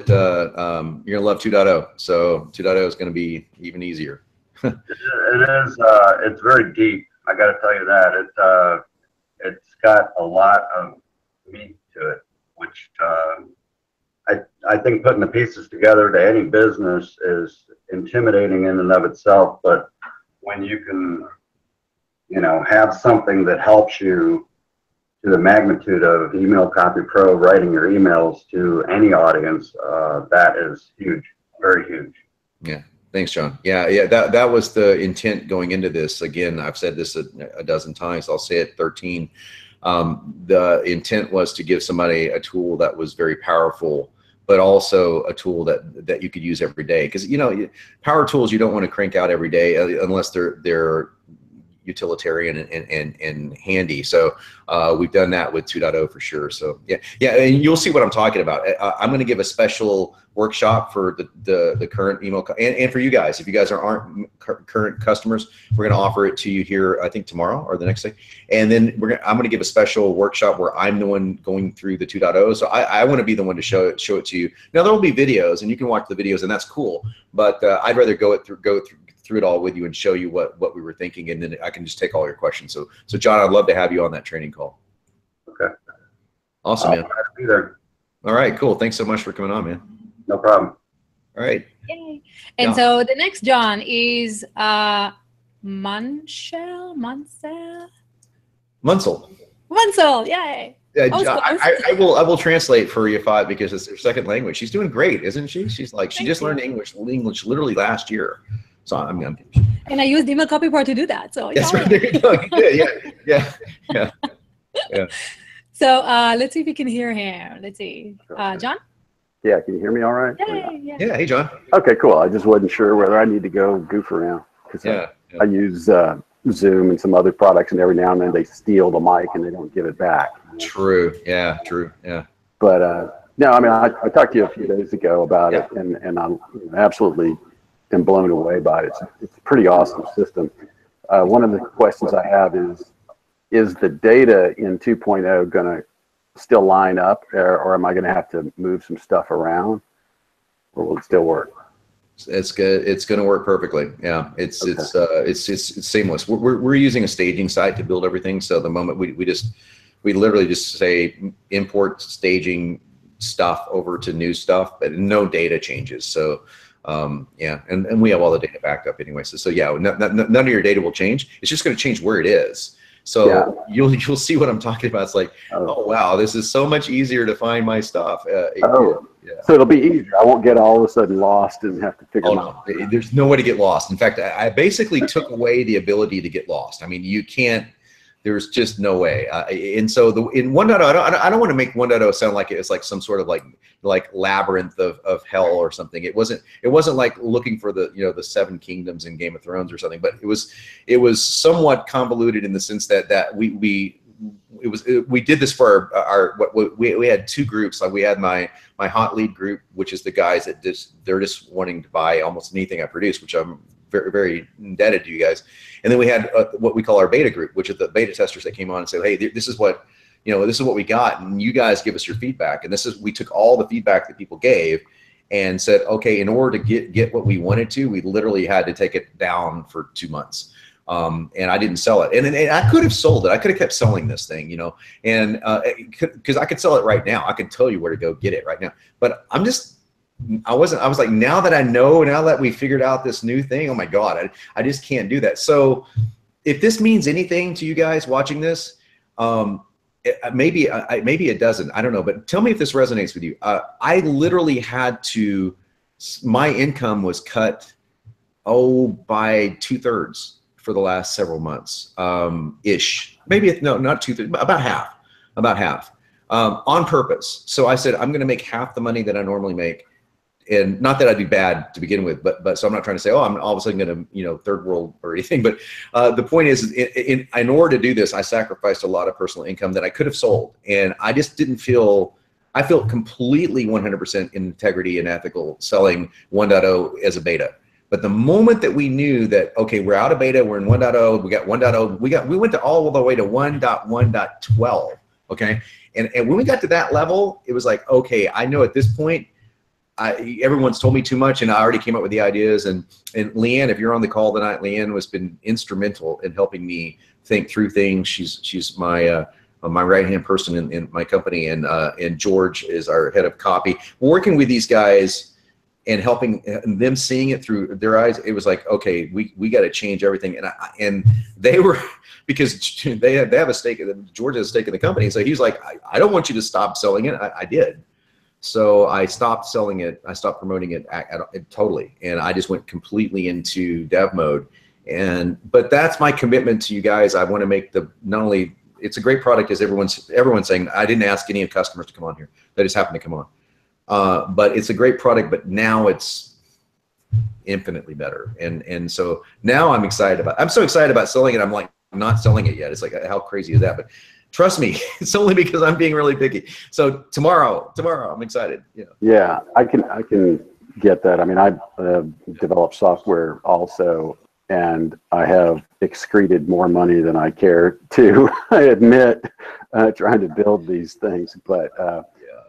Speaker 2: 2.0. So 2.0 is gonna be even easier.
Speaker 4: It is. It's very deep. I got to tell you that it's got a lot of meat to it, which I think putting the pieces together to any business is intimidating in and of itself. But when you can, have something that helps you to the magnitude of Email Copy Pro, writing your emails to any audience, that is huge, very huge.
Speaker 2: Yeah. Thanks, John. Yeah. That was the intent going into this. Again, I've said this a dozen times. I'll say it 13. The intent was to give somebody a tool that was very powerful, but also a tool that you could use every day. Because power tools you don't want to crank out every day unless they're utilitarian and handy. So we've done that with 2.0 for sure. So yeah, and you'll see what I'm talking about. I'm going to give a special workshop for the current email and for you guys. If you guys aren't current customers, we're going to offer it to you here, I think tomorrow or the next day. And then I'm going to give a special workshop where I'm the one going through the 2.0. So I want to be the one to show it to you. Now there will be videos and you can watch the videos and that's cool, but I'd rather go through it all with you and show you what we were thinking, and then I can just take all your questions. So John, I'd love to have you on that training call.
Speaker 4: Okay.
Speaker 2: Awesome, man.
Speaker 4: I'll be there.
Speaker 2: All right, cool. Thanks so much for coming on, man.
Speaker 4: No problem.
Speaker 2: All right.
Speaker 1: Yay. And so the next John is Munsell. Yay.
Speaker 2: I will translate for you, Five, because it's her second language. She's doing great, isn't she? She's like she just learned English literally last year. So I'm
Speaker 1: and I used Email Copy Pro to do that. So
Speaker 2: that's right. There you go. You did. Yeah.
Speaker 1: So let's see if we can hear him. Let's see, John.
Speaker 5: Yeah, can you hear me all right?
Speaker 1: Yeah.
Speaker 2: Hey, John.
Speaker 5: Okay, cool. I just wasn't sure whether I need to go goof around because I use Zoom and some other products, and every now and then they steal the mic and they don't give it back.
Speaker 2: True. Yeah.
Speaker 5: But no, I mean, I talked to you a few days ago about it, and I'm absolutely am blown away by it. It's a pretty awesome system. One of the questions I have is the data in 2.0 going to still line up, or am I going to have to move some stuff around, or will it still work?
Speaker 2: It's good. It's going to work perfectly. Yeah, it's seamless. We're using a staging site to build everything. So the moment we literally just say import staging stuff over to new stuff, but no data changes. So and we have all the data backed up anyway. So yeah, none of your data will change. It's just going to change where it is. So you'll see what I'm talking about. It's like, oh wow, this is so much easier to find my stuff.
Speaker 5: So it'll be easier. I won't get all of a sudden lost and have to figure them out.
Speaker 2: There's no way to get lost. In fact, I basically took away the ability to get lost. I mean, you can't. There's just no way. And so in 1.0, I don't want to make 1.0 sound like it's like some sort of like labyrinth of hell or something. It wasn't like looking for the seven kingdoms in Game of Thrones or something. But it was somewhat convoluted in the sense that we did this for we had two groups. Like we had my hot lead group, which is the guys that they're just wanting to buy almost anything I produce, which I'm very, very indebted to you guys. And then we had what we call our beta group, which are the beta testers that came on and said, hey, this is what we got, and you guys give us your feedback. And we took all the feedback that people gave and said, okay, in order to get what we wanted to, we literally had to take it down for 2 months. And I didn't sell it. And I could have sold it. I could have kept selling this thing, and because I could sell it right now. I could tell you where to go get it right now. But I was like, now that we figured out this new thing, oh my God, I just can't do that. So if this means anything to you guys watching this, maybe it doesn't, I don't know, but tell me if this resonates with you. I literally had to, my income was cut, by 2/3 for the last several months, ish. Maybe no, not 2/3, about half, on purpose. So I said, I'm going to make half the money that I normally make. And not that I'd be bad to begin with, but so I'm not trying to say, oh, I'm all of a sudden going to, third world or anything. But the point is, in order to do this, I sacrificed a lot of personal income that I could have sold. And I just didn't feel, I felt completely 100% in integrity and ethical selling 1.0 as a beta. But the moment that we knew that, okay, we're out of beta, we're in 1.0, we got 1.0, we went to all the way to 1.1.12, okay? And when we got to that level, it was like, okay, I know at this point, everyone's told me too much, and I already came up with the ideas. And Leanne, if you're on the call tonight, Leanne has been instrumental in helping me think through things. She's my right-hand person in my company, and George is our head of copy. Working with these guys and helping them, seeing it through their eyes, it was like, okay, we got to change everything. And they were, because they have a stake, George has a stake in the company. So he's like, I don't want you to stop selling it. I did. So I stopped selling it. I stopped promoting it totally. And I just went completely into dev mode. But that's my commitment to you guys. I want to make not only, it's a great product, as everyone's saying. I didn't ask any of customers to come on here. They just happened to come on. But it's a great product, but now it's infinitely better. And so now I'm so excited about selling it. I'm like not selling it yet. It's like, how crazy is that? But trust me, it's only because I'm being really picky. So tomorrow I'm excited.
Speaker 5: Yeah, I can get that. I mean, I develop software also, and I have excreted more money than I care to I admit, trying to build these things. But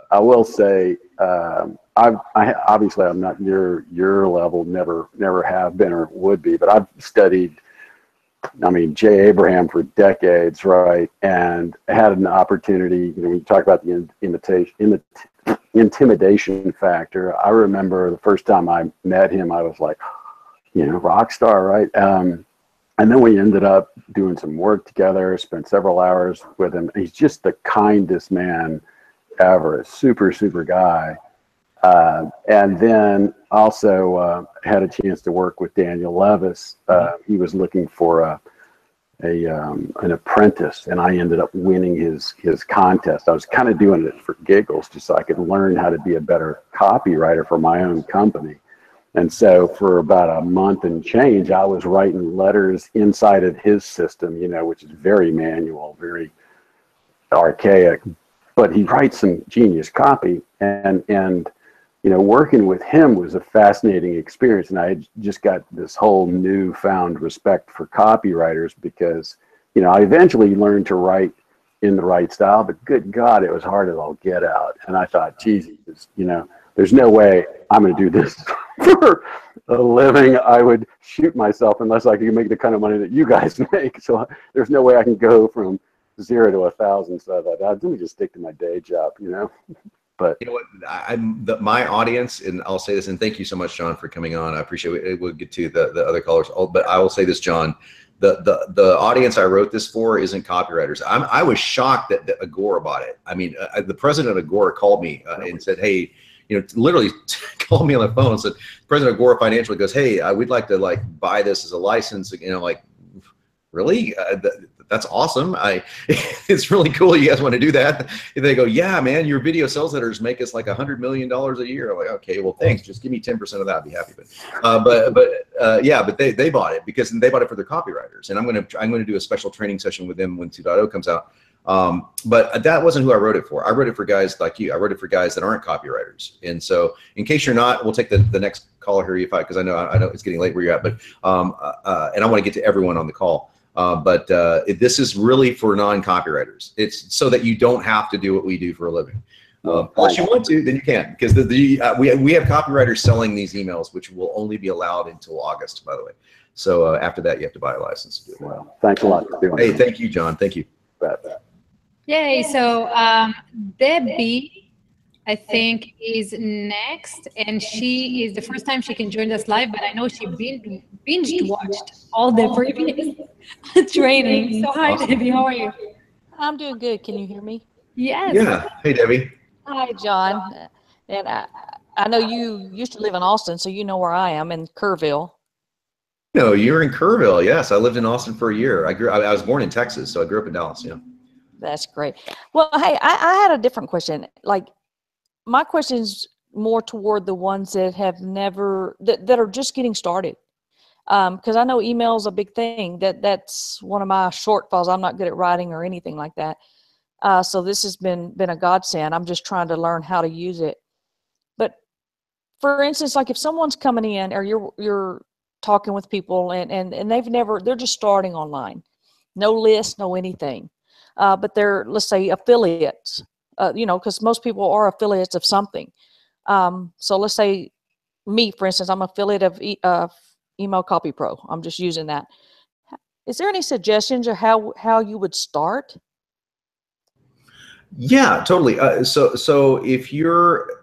Speaker 5: I will say, obviously I'm not your level, never have been or would be, but I've studied, I mean, Jay Abraham for decades, right? And had an opportunity, when you talk about the intimidation factor, I remember the first time I met him, I was like, rock star, right? And then we ended up doing some work together, spent several hours with him. He's just the kindest man ever, a super, super guy. And then also had a chance to work with Daniel Levis. He was looking for an apprentice, and I ended up winning his contest. I was kind of doing it for giggles, just so I could learn how to be a better copywriter for my own company. And so for about a month and change, I was writing letters inside of his system, which is very manual, very archaic, but he writes some genius copy. And working with him was a fascinating experience. And I had just got this whole newfound respect for copywriters because, I eventually learned to write in the right style, but good God, it was hard as all get out. And I thought, geez, there's no way I'm going to do this for a living. I would shoot myself unless I could make the kind of money that you guys make. So there's no way I can go from 0 to 1,000. So I thought, let me just stick to my day job, But
Speaker 2: you know what, my audience, and I'll say this, and thank you so much, John, for coming on. I appreciate it. We'll get to the other callers, but I will say this, John, the audience I wrote this for isn't copywriters. I was shocked that Agora bought it. I mean, the president of Agora called me and said, hey, literally called me on the phone and said, President of Agora Financial goes, hey, we'd like to buy this as a license. Really? That's awesome. It's really cool. You guys want to do that? And they go, yeah, man, your video sales letters make us like $100 million a year. I'm like, okay, well, thanks. Just give me 10% of that. I'd be happy. But they bought it because they bought it for their copywriters. And I'm going to do a special training session with them when 2.0 comes out. But that wasn't who I wrote it for. I wrote it for guys like you. I wrote it for guys that aren't copywriters. And so in case you're not, we'll take the next caller here, because I know it's getting late where you're at, but and I want to get to everyone on the call. But this is really for non-copywriters. It's so that you don't have to do what we do for a living. Unless you want to, then you can, because we have copywriters selling these emails, which will only be allowed until August, by the way. So after that, you have to buy a license.
Speaker 5: Well, thanks a lot for doing
Speaker 2: it. Hey, thank you, John. Thank you.
Speaker 1: Yay. So Debbie I think, is next, and she is the first time she can join us live, but I know she binged watched all the previous training. So hi,
Speaker 2: Awesome.
Speaker 1: Debbie, how are you?
Speaker 6: I'm doing good. Can you hear me?
Speaker 1: Yes.
Speaker 2: Yeah. Hey, Debbie.
Speaker 6: Hi, John. And I know you used to live in Austin, so you know where I am in Kerrville.
Speaker 2: No, you're in Kerrville. Yes, I lived in Austin for a year. I was born in Texas, so I grew up in Dallas. Yeah.
Speaker 6: That's great. Well, hey, I had a different question. Like, my question's more toward the ones that have never, that are just getting started. Because I know email's a big thing. That's one of my shortfalls. I'm not good at writing or anything like that. So this has been a godsend. I'm just trying to learn how to use it. But for instance, like if someone's coming in or you're talking with people and they're just starting online, no list, no anything, but they're, let's say, affiliates, because most people are affiliates of something. So let's say me, for instance, I'm affiliate of Email Copy Pro. I'm just using that. Is there any suggestions of how you would start?
Speaker 2: Yeah, totally. So if you're,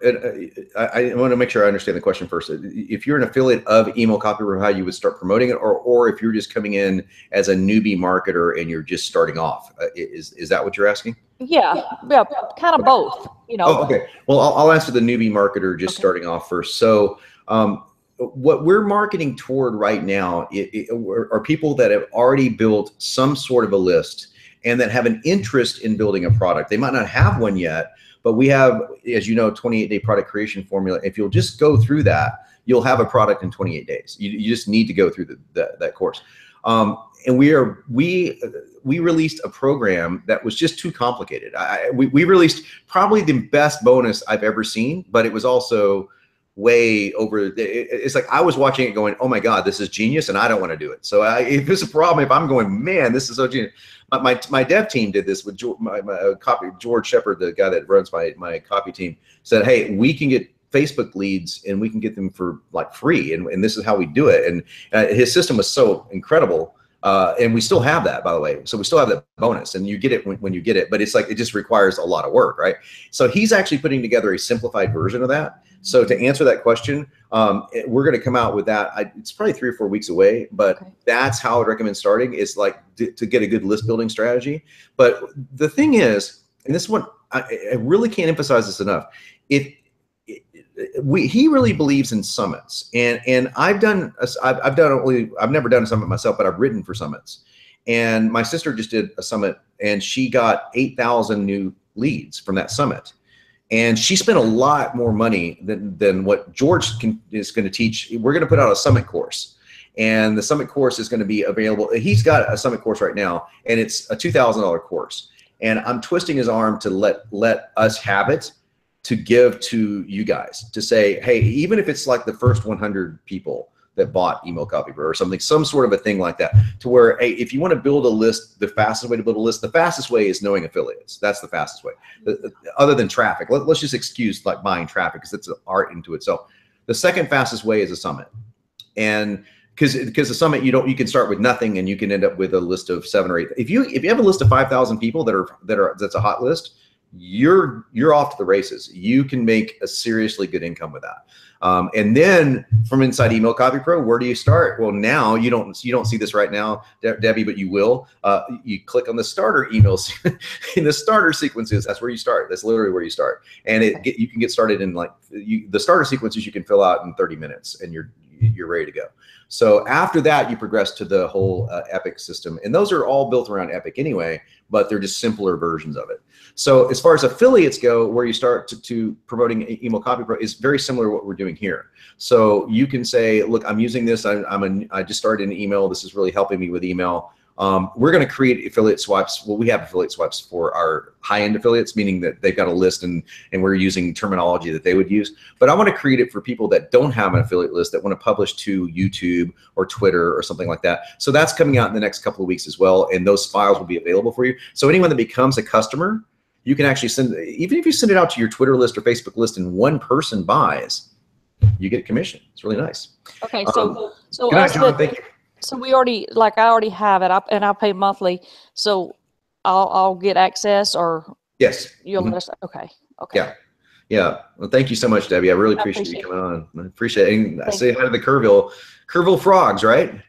Speaker 2: I want to make sure I understand the question first. If you're an affiliate of Email Copywriter, how you would start promoting it, or if you're just coming in as a newbie marketer and you're just starting off, is that what you're asking?
Speaker 6: Yeah, kind of both.
Speaker 2: Oh, okay. Well, I'll answer the newbie marketer just starting off first. So what we're marketing toward right now are people that have already built some sort of a list and that have an interest in building a product. They might not have one yet, but we have, as you know, 28-day product creation formula. If you'll just go through that, you'll have a product in 28 days. You just need to go through that course. And we released a program that was just too complicated. We released probably the best bonus I've ever seen, but it was also way over. It's like I was watching it going, oh my God, this is genius, and I don't want to do it. So if it's a problem, if I'm going, man, this is so genius. My dev team did this with my George Shepard, the guy that runs my copy team, said, hey, we can get Facebook leads and we can get them for like free, and this is how we do it. And his system was so incredible. And we still have that, by the way. So we still have that bonus, and you get it when you get it, but it's like, it just requires a lot of work, right? So he's actually putting together a simplified version of that. So to answer that question, we're going to come out with that. It's probably 3 or 4 weeks away, but that's how I'd recommend starting, is like to get a good list building strategy. But the thing is, and this is what I really can't emphasize this enough. He really believes in summits, and I've never done a summit myself, but I've written for summits. And my sister just did a summit, and she got 8,000 new leads from that summit. And she spent a lot more money than what George is going to teach. We're going to put out a summit course, and the summit course is going to be available. He's got a summit course right now, and it's a $2,000 course. And I'm twisting his arm to let us have it, to give to you guys, to say, hey, even if it's like the first 100 people that bought Email Copywriter or something, some sort of a thing like that, to where, hey, if you want to build a list, the fastest way to build a list, the fastest way is knowing affiliates. That's the fastest way. Other than traffic, let's just excuse like buying traffic, because it's an art into itself. The second fastest way is a summit. And because the summit, you can start with nothing, and you can end up with a list of 7 or 8. If you have a list of 5,000 people that's a hot list, you're off to the races. You can make a seriously good income with that. And then from inside Email Copy Pro, where do you start? Well, now you don't see this right now, Debbie, but you will. You click on the starter emails in the starter sequences. That's where you start. That's literally where you start. And you can get started in the starter sequences you can fill out in 30 minutes, and you're ready to go. So after that, you progress to the whole Epic system, and those are all built around Epic anyway, but they're just simpler versions of it. So as far as affiliates go, where you start to promoting Email Copy Pro is very similar to what we're doing here. So you can say, look, I'm using this. I just started an email. This is really helping me with email. We're going to create affiliate swipes. Well, we have affiliate swipes for our high-end affiliates, meaning that they've got a list, and we're using terminology that they would use. But I want to create it for people that don't have an affiliate list, that want to publish to YouTube or Twitter or something like that. So that's coming out in the next couple of weeks as well, and those files will be available for you. So anyone that becomes a customer, you can actually send, even if you send it out to your Twitter list or Facebook list and one person buys, you get a commission. It's really nice.
Speaker 6: Okay, so
Speaker 2: good night, John. Thank you.
Speaker 6: So I already have it, and I'll pay monthly. So I'll get access, or
Speaker 2: yes,
Speaker 6: you'll let us. Okay.
Speaker 2: Yeah. Yeah. Well, thank you so much, Debbie. I really appreciate you coming on. I appreciate it. And I say hi to the Kerrville frogs, right?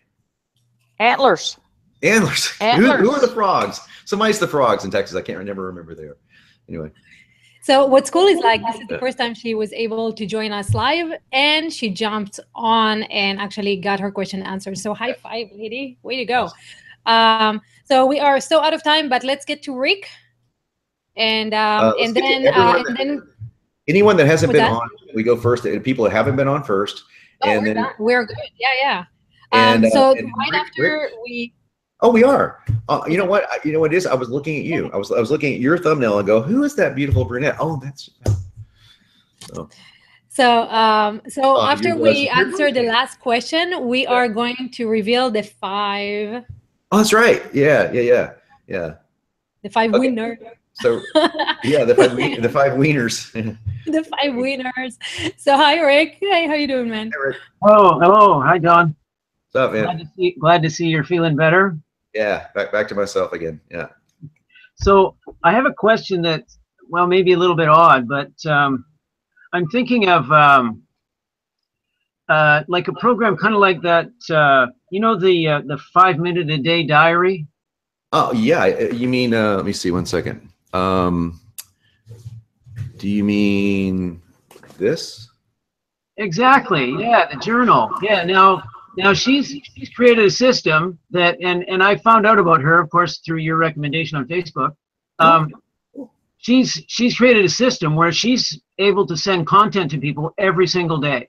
Speaker 6: Antlers.
Speaker 2: Antlers.
Speaker 6: Antlers.
Speaker 2: Who are the frogs? Somebody's the frogs in Texas. I can't never remember there. Anyway.
Speaker 1: So what's cool is like this is the first time she was able to join us live, and she jumped on and actually got her question answered. So high five, lady. Way to go. So we are so out of time, but let's get to Rick. And then
Speaker 2: anyone that hasn't been on, we go first. People that haven't been on first, and then
Speaker 1: we're good. Yeah. So right after we.
Speaker 2: Oh, we are. You know what? You know what it is? I was looking at you. I was looking at your thumbnail and go, "Who is that beautiful brunette?" Oh, that's.
Speaker 1: So after we answer the last question, we are going to reveal the 5.
Speaker 2: Oh, that's right. Yeah.
Speaker 1: The 5 winners.
Speaker 2: So, yeah, the 5 wieners.
Speaker 1: The 5 winners. So, hi, Rick. Hey, how you doing, man?
Speaker 2: Hey, Rick.
Speaker 7: Oh, hello. Hi, John.
Speaker 2: What's up, man?
Speaker 7: Glad to see you're feeling better.
Speaker 2: Yeah, back to myself again. Yeah.
Speaker 7: So I have a question that's, well, maybe a little bit odd, but I'm thinking of like a program kind of like that, you know, the 5-minute a day diary.
Speaker 2: Oh yeah, you mean? Let me see. 1 second. Do you mean this?
Speaker 7: Exactly. Yeah, the journal. Yeah. Now she's created a system that, and I found out about her, of course, through your recommendation on Facebook. She's created a system where she's able to send content to people every single day.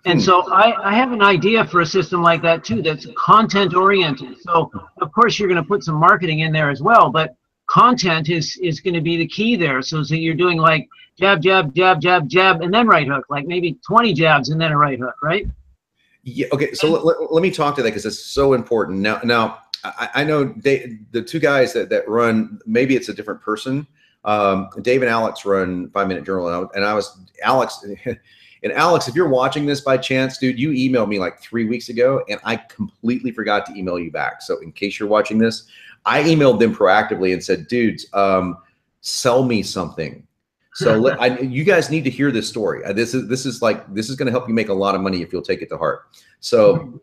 Speaker 7: And so I have an idea for a system like that too, that's content oriented. So of course you're going to put some marketing in there as well, but content is going to be the key there. So you're doing like jab, jab, jab, jab, jab, and then right hook, like maybe 20 jabs and then a right hook, right?
Speaker 2: Yeah. Okay. So let me talk to that because it's so important. Now I know the 2 guys that run, maybe it's a different person. Dave and Alex run 5-Minute Journal, and I was Alex. And Alex, if you're watching this by chance, dude, you emailed me like 3 weeks ago, and I completely forgot to email you back. So in case you're watching this, I emailed them proactively and said, dudes, sell me something. So you guys need to hear this story. This is going to help you make a lot of money if you'll take it to heart. So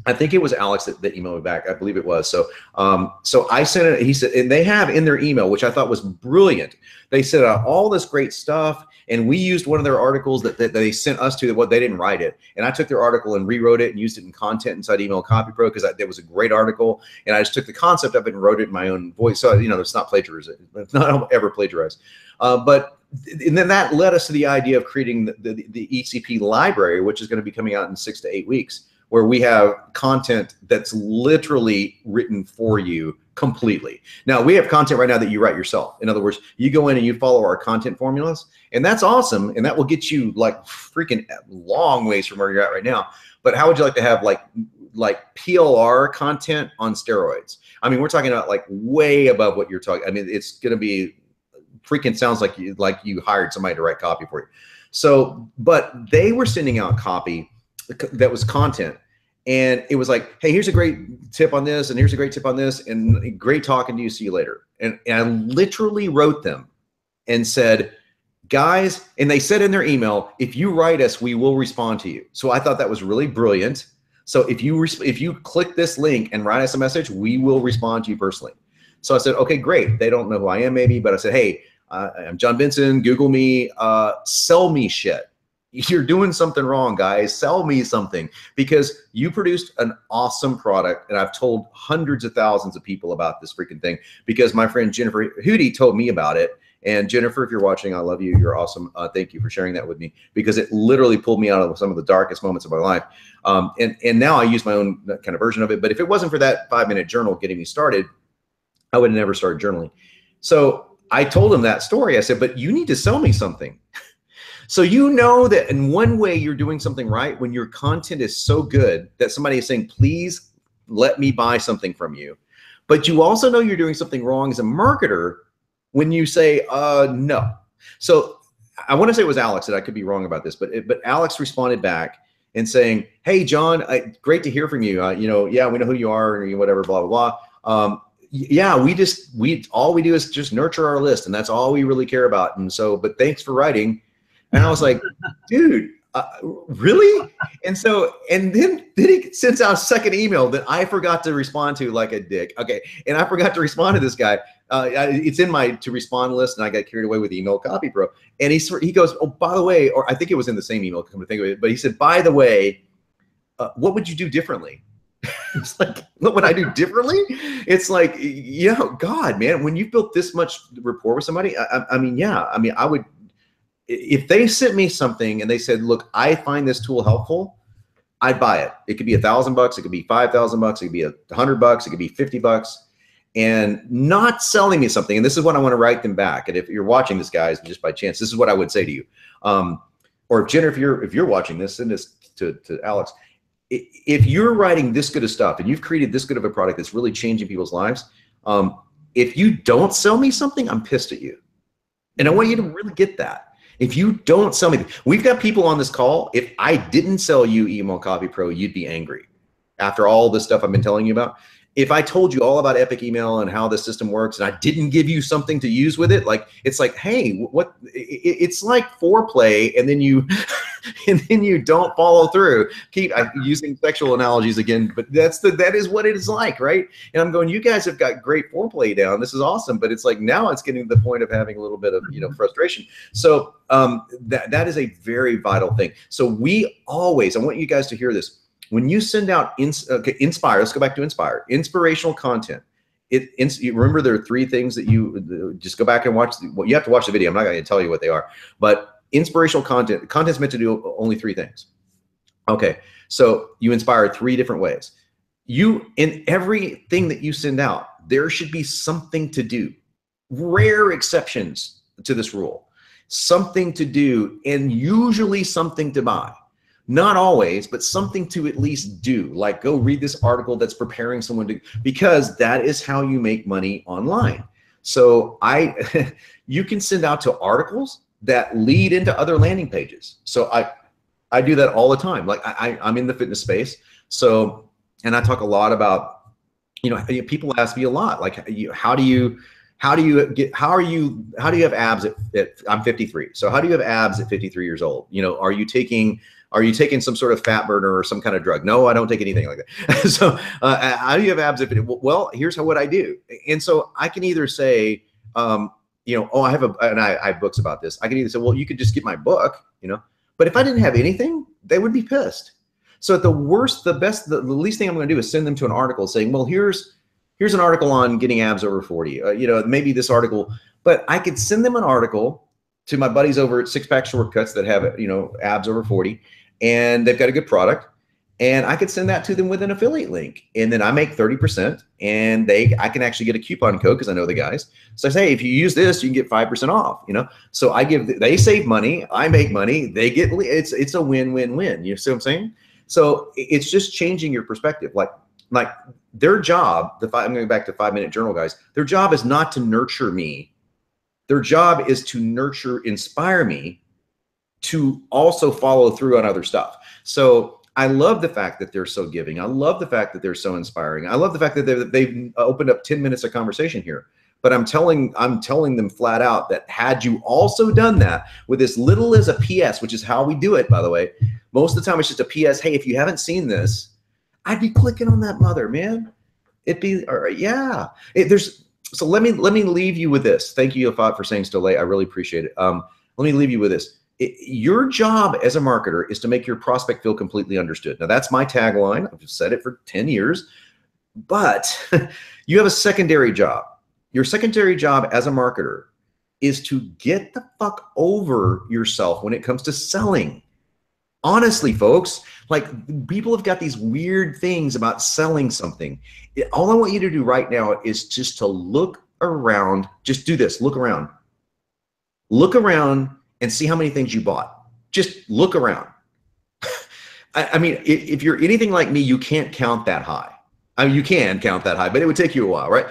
Speaker 2: I think it was Alex that emailed me back. I believe it was. So I sent it. He said, and they have in their email, which I thought was brilliant. They said all this great stuff, and we used one of their articles that they sent us to. They didn't write it, and I took their article and rewrote it and used it in content inside Email Copy Pro because it was a great article, and I just took the concept of it and wrote it in my own voice. So it's not plagiarism. It's not ever plagiarized, and then that led us to the idea of creating the ECP library, which is going to be coming out in 6 to 8 weeks, where we have content that's literally written for you completely. Now, we have content right now that you write yourself. In other words, you go in and you follow our content formulas, and that's awesome, and that will get you like freaking long ways from where you're at right now. But how would you like to have like PLR content on steroids? I mean, we're talking about like way above what you're talking. I mean, it's going to be freaking sounds like you hired somebody to write copy for you. So, but they were sending out copy that was content, and it was like, hey, here's a great tip on this, and here's a great tip on this, and great talking to you, see you later. And I literally wrote them and said, guys, and they said in their email, if you write us, we will respond to you. So I thought that was really brilliant. So if you click this link and write us a message, we will respond to you personally. So I said, okay, great. They don't know who I am maybe, but I said, hey, I'm John Benson, Google me, sell me shit. You're doing something wrong, guys. Sell me something, because you produced an awesome product, and I've told hundreds of thousands of people about this freaking thing because my friend Jennifer Hootie told me about it. And Jennifer, if you're watching, I love you. You're awesome. Thank you for sharing that with me, because it literally pulled me out of some of the darkest moments of my life. And now I use my own kind of version of it. But if it wasn't for that 5-minute journal getting me started, I would have never started journaling. So I told him that story. I said, but you need to sell me something. So you know that in one way you're doing something right when your content is so good that somebody is saying, please let me buy something from you. But you also know you're doing something wrong as a marketer when you say, no. So I want to say it was Alex, that I could be wrong about this, but Alex responded back and saying, hey, John, great to hear from you. Yeah, we know who you are, and whatever, blah, blah, blah. yeah, we all we do is just nurture our list, and that's all we really care about. And so, but thanks for writing. And I was like, dude, really? And so, and then he sends out a second email that I forgot to respond to like a dick. Okay. And I forgot to respond to this guy. It's in my to respond list, and I got carried away with Email Copy Pro. And he goes, oh, by the way, or I think it was in the same email, come to think of it, but he said, by the way, what would you do differently? It's like, what would I do differently? It's like, you know, God, man, when you've built this much rapport with somebody, I mean, yeah, I mean, I would, if they sent me something and they said, look, I find this tool helpful, I'd buy it. It could be $1,000, it could be $5,000, it could be $100, it could be $50, and not selling me something. And this is what I want to write them back. And if you're watching this, guys, just by chance, this is what I would say to you. Or Jenner, if you're watching this, send this to Alex. If you're writing this good of stuff and you've created this good of a product that's really changing people's lives, if you don't sell me something, I'm pissed at you. And I want you to really get that. If you don't sell me, we've got people on this call. If I didn't sell you Email Copy Pro, you'd be angry after all this stuff I've been telling you about. If I told you all about Epic Email and how the system works and I didn't give you something to use with it, like, it's like, hey, what, it's like foreplay, and then you don't follow through. Keep using sexual analogies again, but that is what it is like, right? And I'm going, you guys have got great foreplay down. This is awesome, but it's like now it's getting to the point of having a little bit of, you know, frustration. So that is a very vital thing. So we always, I want you guys to hear this. When you send out Inspire, let's go back to Inspire, inspirational content. You remember there are 3 things that you just go back and watch. Well, you have to watch the video. I'm not going to tell you what they are, but inspirational content's meant to do only 3 things. Okay, so you inspire 3 different ways. In everything that you send out, there should be something to do. Rare exceptions to this rule. Something to do, and usually something to buy. Not always, but something to at least do, like go read this article that's preparing someone to, because that is how you make money online. So you can send out to articles that lead into other landing pages. So I do that all the time. Like I'm in the fitness space. So, and I talk a lot about, you know, people ask me a lot, like, how do you have abs at I'm 53. So how do you have abs at 53 years old? You know, are you taking some sort of fat burner or some kind of drug? No, I don't take anything like that. So how do you have abs? Well, here's what I do. And so I can either say, you know, oh, I have books about this. I can either say, well, you could just get my book, you know, but if I didn't have anything, they would be pissed. So at the worst, the least thing I'm going to do is send them to an article saying, well, here's an article on getting abs over 40, you know, maybe this article, but I could send them an article to my buddies over at Six Pack Shortcuts that have, you know, abs over 40. And they've got a good product, and I could send that to them with an affiliate link, and then I make 30%, and I can actually get a coupon code because I know the guys. So I say, hey, if you use this, you can get 5% off, you know? So they save money, I make money, they get, it's a win-win-win. You see what I'm saying? So it's just changing your perspective. Like their job, I'm going back to 5-minute journal guys, their job is not to nurture me. Their job is to inspire me to also follow through on other stuff. So I love the fact that they're so giving. I love the fact that they're so inspiring. I love the fact that they've opened up 10 minutes of conversation here. But I'm telling them flat out that had you also done that with as little as a PS, which is how we do it, by the way, most of the time it's just a PS. Hey, if you haven't seen this, I'd be clicking on that mother, man. It'd be, all right, yeah. So let me leave you with this. Thank you, Afat, for saying still late. I really appreciate it. Let me leave you with this. Your job as a marketer is to make your prospect feel completely understood. Now, that's my tagline. I've said it for 10 years, but you have a secondary job. Your secondary job as a marketer is to get the fuck over yourself when it comes to selling. Honestly, folks, like people have got these weird things about selling something. All I want you to do right now is just to look around. Just do this. Look around. Look around and see how many things you bought. Just look around. I mean, if you're anything like me, you can't count that high. I mean, you can count that high, but it would take you a while, right?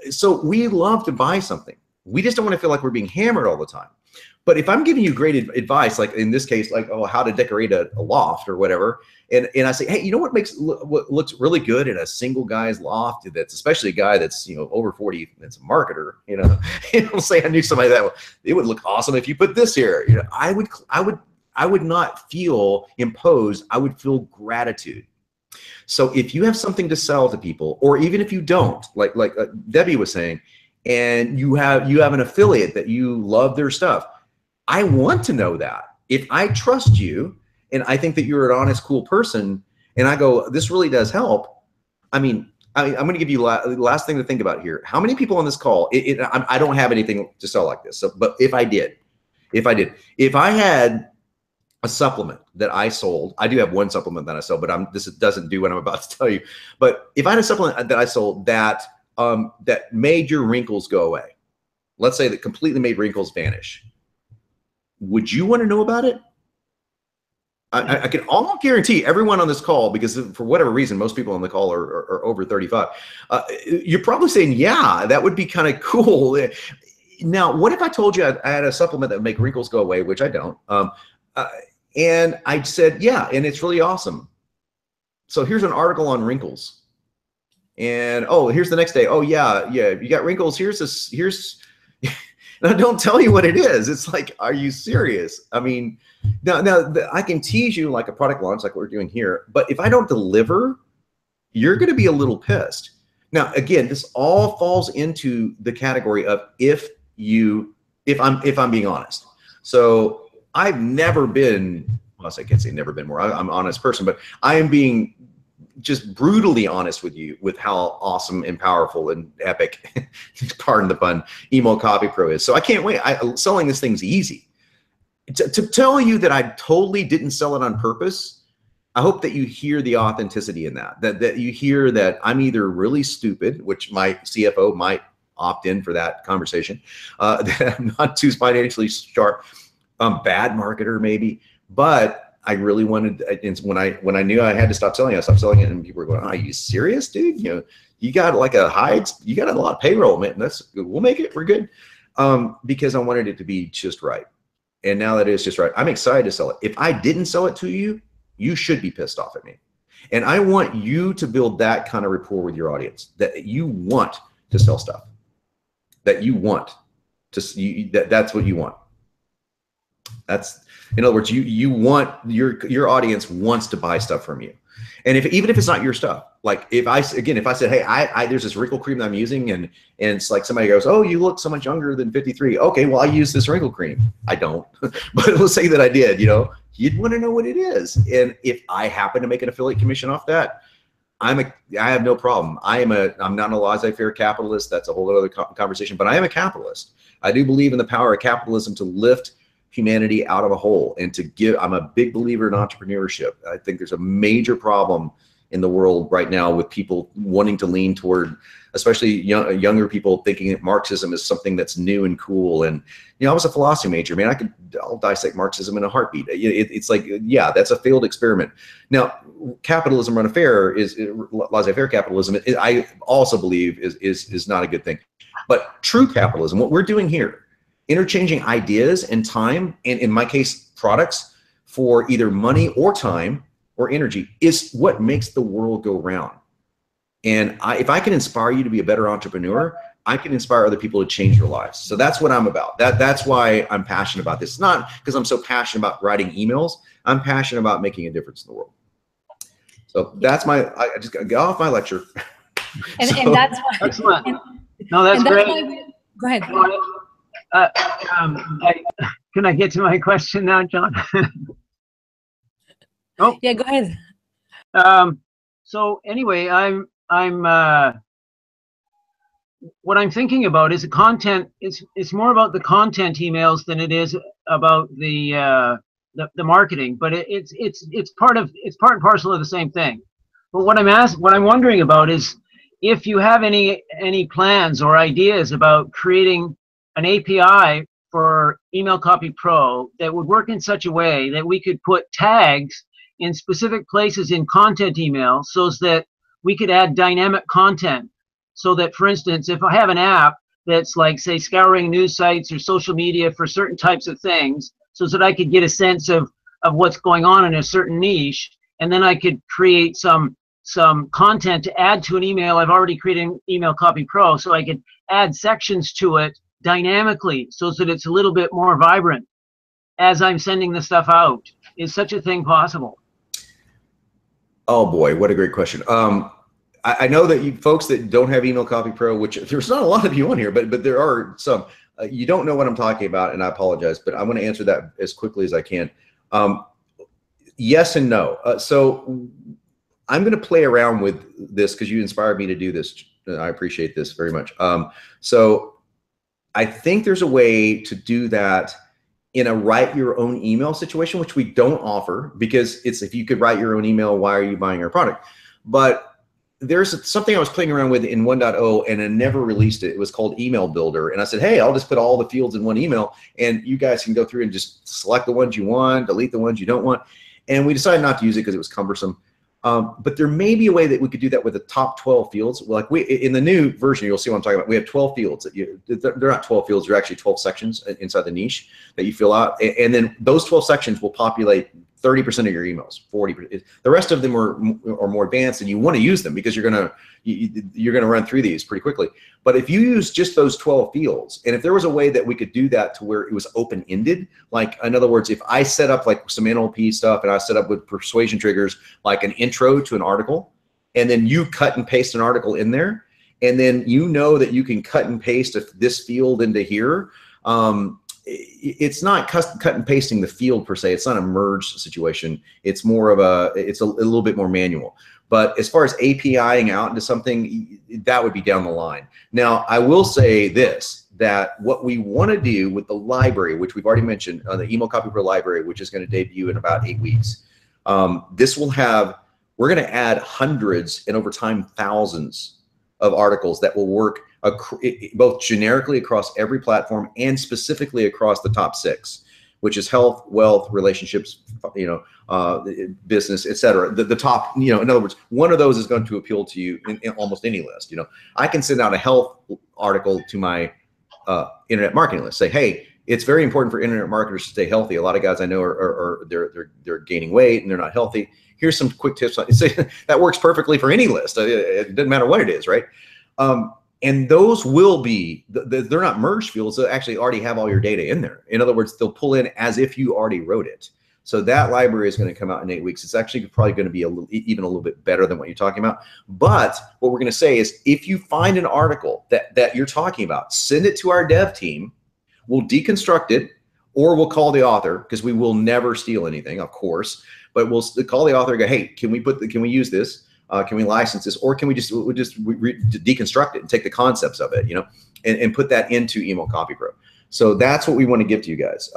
Speaker 2: So we love to buy something. We just don't want to feel like we're being hammered all the time. But if I'm giving you great advice, like in this case, like, oh, how to decorate a loft or whatever, and I say, hey, you know what what looks really good in a single guy's loft, that's especially a guy that's, you know, over 40, that's a marketer, you know, say I knew somebody that it would look awesome if you put this here. You know, I would not feel imposed. I would feel gratitude. So if you have something to sell to people, or even if you don't, like Debbie was saying, and you have an affiliate that you love their stuff, I want to know that. If I trust you and I think that you're an honest, cool person, and I go, this really does help. I mean, I'm going to give you the last thing to think about here. How many people on this call, I don't have anything to sell like this. So, but if I had a supplement that I sold, I do have one supplement that I sell, but this doesn't do what I'm about to tell you. But if I had a supplement that I sold that made your wrinkles go away, let's say that completely made wrinkles vanish, would you want to know about it? I can almost guarantee everyone on this call, because for whatever reason, most people on the call are over 35. You're probably saying, yeah, that would be kind of cool. Now, what if I told you I had a supplement that would make wrinkles go away, which I don't. And I said, yeah, and it's really awesome. So here's an article on wrinkles. And, oh, here's the next day. Oh, yeah, you got wrinkles. Here's and I don't tell you what it is. It's like, are you serious? I mean, now I can tease you like a product launch, like what we're doing here. But if I don't deliver, you're going to be a little pissed. Now, again, this all falls into the category of if I'm being honest. So I've never been, well, I can't say never been more. I'm an honest person, but I am being just brutally honest with you with how awesome and powerful and epic, pardon the pun, Email Copy Pro is. So I can't wait. Selling this thing's easy. To tell you that I totally didn't sell it on purpose, I hope that you hear the authenticity in that you hear that I'm either really stupid, which my CFO might opt in for that conversation, that I'm not too financially sharp, bad marketer maybe, but I really wanted, when I knew I had to stop selling it, I stopped selling it, and people were going, "Are you serious, dude? You know, you got like you got a lot of payroll, man. We'll make it. We're good." Because I wanted it to be just right. And now that it's just right, I'm excited to sell it. If I didn't sell it to you, you should be pissed off at me. And I want you to build that kind of rapport with your audience, that you want to sell stuff, that you want to, that's what you want. That's, in other words, you want your audience wants to buy stuff from you. And even if it's not your stuff, like if I said, hey, there's this wrinkle cream that I'm using, and it's like somebody goes, oh, you look so much younger than 53. Okay, well, I use this wrinkle cream. I don't, but let's say that I did, you'd want to know what it is. And if I happen to make an affiliate commission off that, I have no problem. I'm not a laissez-faire capitalist. That's a whole other conversation, but I am a capitalist. I do believe in the power of capitalism to lift humanity out of a hole and to give. I'm a big believer in entrepreneurship. I think there's a major problem in the world right now with people wanting to lean toward, especially younger people, thinking that Marxism is something that's new and cool. And I was a philosophy major, man. I'll dissect Marxism in a heartbeat. It's like, yeah, that's a failed experiment. Now, capitalism run fair is laissez-faire capitalism. I also believe is not a good thing. But true capitalism, what we're doing here, interchanging ideas and time, and in my case, products, for either money or time or energy, is what makes the world go round. And if I can inspire you to be a better entrepreneur, I can inspire other people to change their lives. So that's what I'm about. That's why I'm passionate about this. It's not because I'm so passionate about writing emails. I'm passionate about making a difference in the world. So that's I just got off my lecture.
Speaker 1: And that's why.
Speaker 7: Excellent. No, that's great.
Speaker 1: Go ahead.
Speaker 7: Can I get to my question now, John? Oh,
Speaker 1: yeah, go ahead.
Speaker 7: So anyway, what I'm thinking about is the content. It's more about the content emails than it is about the marketing. But it's part and parcel of the same thing. But what I'm wondering about is if you have any plans or ideas about creating an API for Email Copy Pro that would work in such a way that we could put tags in specific places in content email so that we could add dynamic content. So that, for instance, if I have an app that's like, say, scouring news sites or social media for certain types of things, so that I could get a sense of what's going on in a certain niche, and then I could create some content to add to an email. I've already created an Email Copy Pro, so I could add sections to it dynamically so that it's a little bit more vibrant as I'm sending the stuff out. Is such a thing possible?
Speaker 2: Oh boy, what a great question. I know that you folks that don't have Email Copy Pro, which there's not a lot of you on here, but there are some. You don't know what I'm talking about, and I apologize, but I want to answer that as quickly as I can. Yes and no. So I'm going to play around with this because you inspired me to do this. I appreciate this very much. So I think there's a way to do that in a write your own email situation, which we don't offer, because it's, if you could write your own email, why are you buying our product? But there's something I was playing around with in 1.0 and I never released it. It was called Email Builder. And I said, hey, I'll just put all the fields in one email and you guys can go through and just select the ones you want, delete the ones you don't want. And we decided not to use it because it was cumbersome. But there may be a way that we could do that with the top 12 fields. Like in the new version, you'll see what I'm talking about. We have 12 fields. They're not 12 fields. They're actually 12 sections inside the niche that you fill out. And then those 12 sections will populate 30% of your emails, 40%. The rest of them are more advanced, and you want to use them because you're gonna run through these pretty quickly. But if you use just those 12 fields, and if there was a way that we could do that to where it was open-ended, like in other words, if I set up like some NLP stuff and I set up with persuasion triggers, like an intro to an article, and then you cut and paste an article in there, and then you know that you can cut and paste this field into here. It's not cut and pasting the field per se. It's not a merge situation. It's more of it's a little bit more manual. But as far as APIing out into something, that would be down the line. Now, I will say this, that what we want to do with the library, which we've already mentioned, the Email Copy Pro library, which is going to debut in about 8 weeks, this will have, we're going to add hundreds and over time thousands of articles that will work both generically across every platform and specifically across the top 6, which is health, wealth, relationships, business, etc. The top, in other words, one of those is going to appeal to you in almost any list. I can send out a health article to my internet marketing list. Say, hey, it's very important for internet marketers to stay healthy. A lot of guys I know they're gaining weight and they're not healthy. Here's some quick tips. That works perfectly for any list. It doesn't matter what it is, right? And those will be, they're not merged fields. They'll actually already have all your data in there. In other words, they'll pull in as if you already wrote it. So that library is going to come out in 8 weeks. It's actually probably going to be even a little bit better than what you're talking about. But what we're going to say is, if you find an article that you're talking about, send it to our dev team. We'll deconstruct it, or we'll call the author, because we will never steal anything, of course. But we'll call the author and go, hey, can we use this? Can we license this, or can we just deconstruct it and take the concepts of it, and put that into Email Copy Pro? So that's what we want to give to you guys.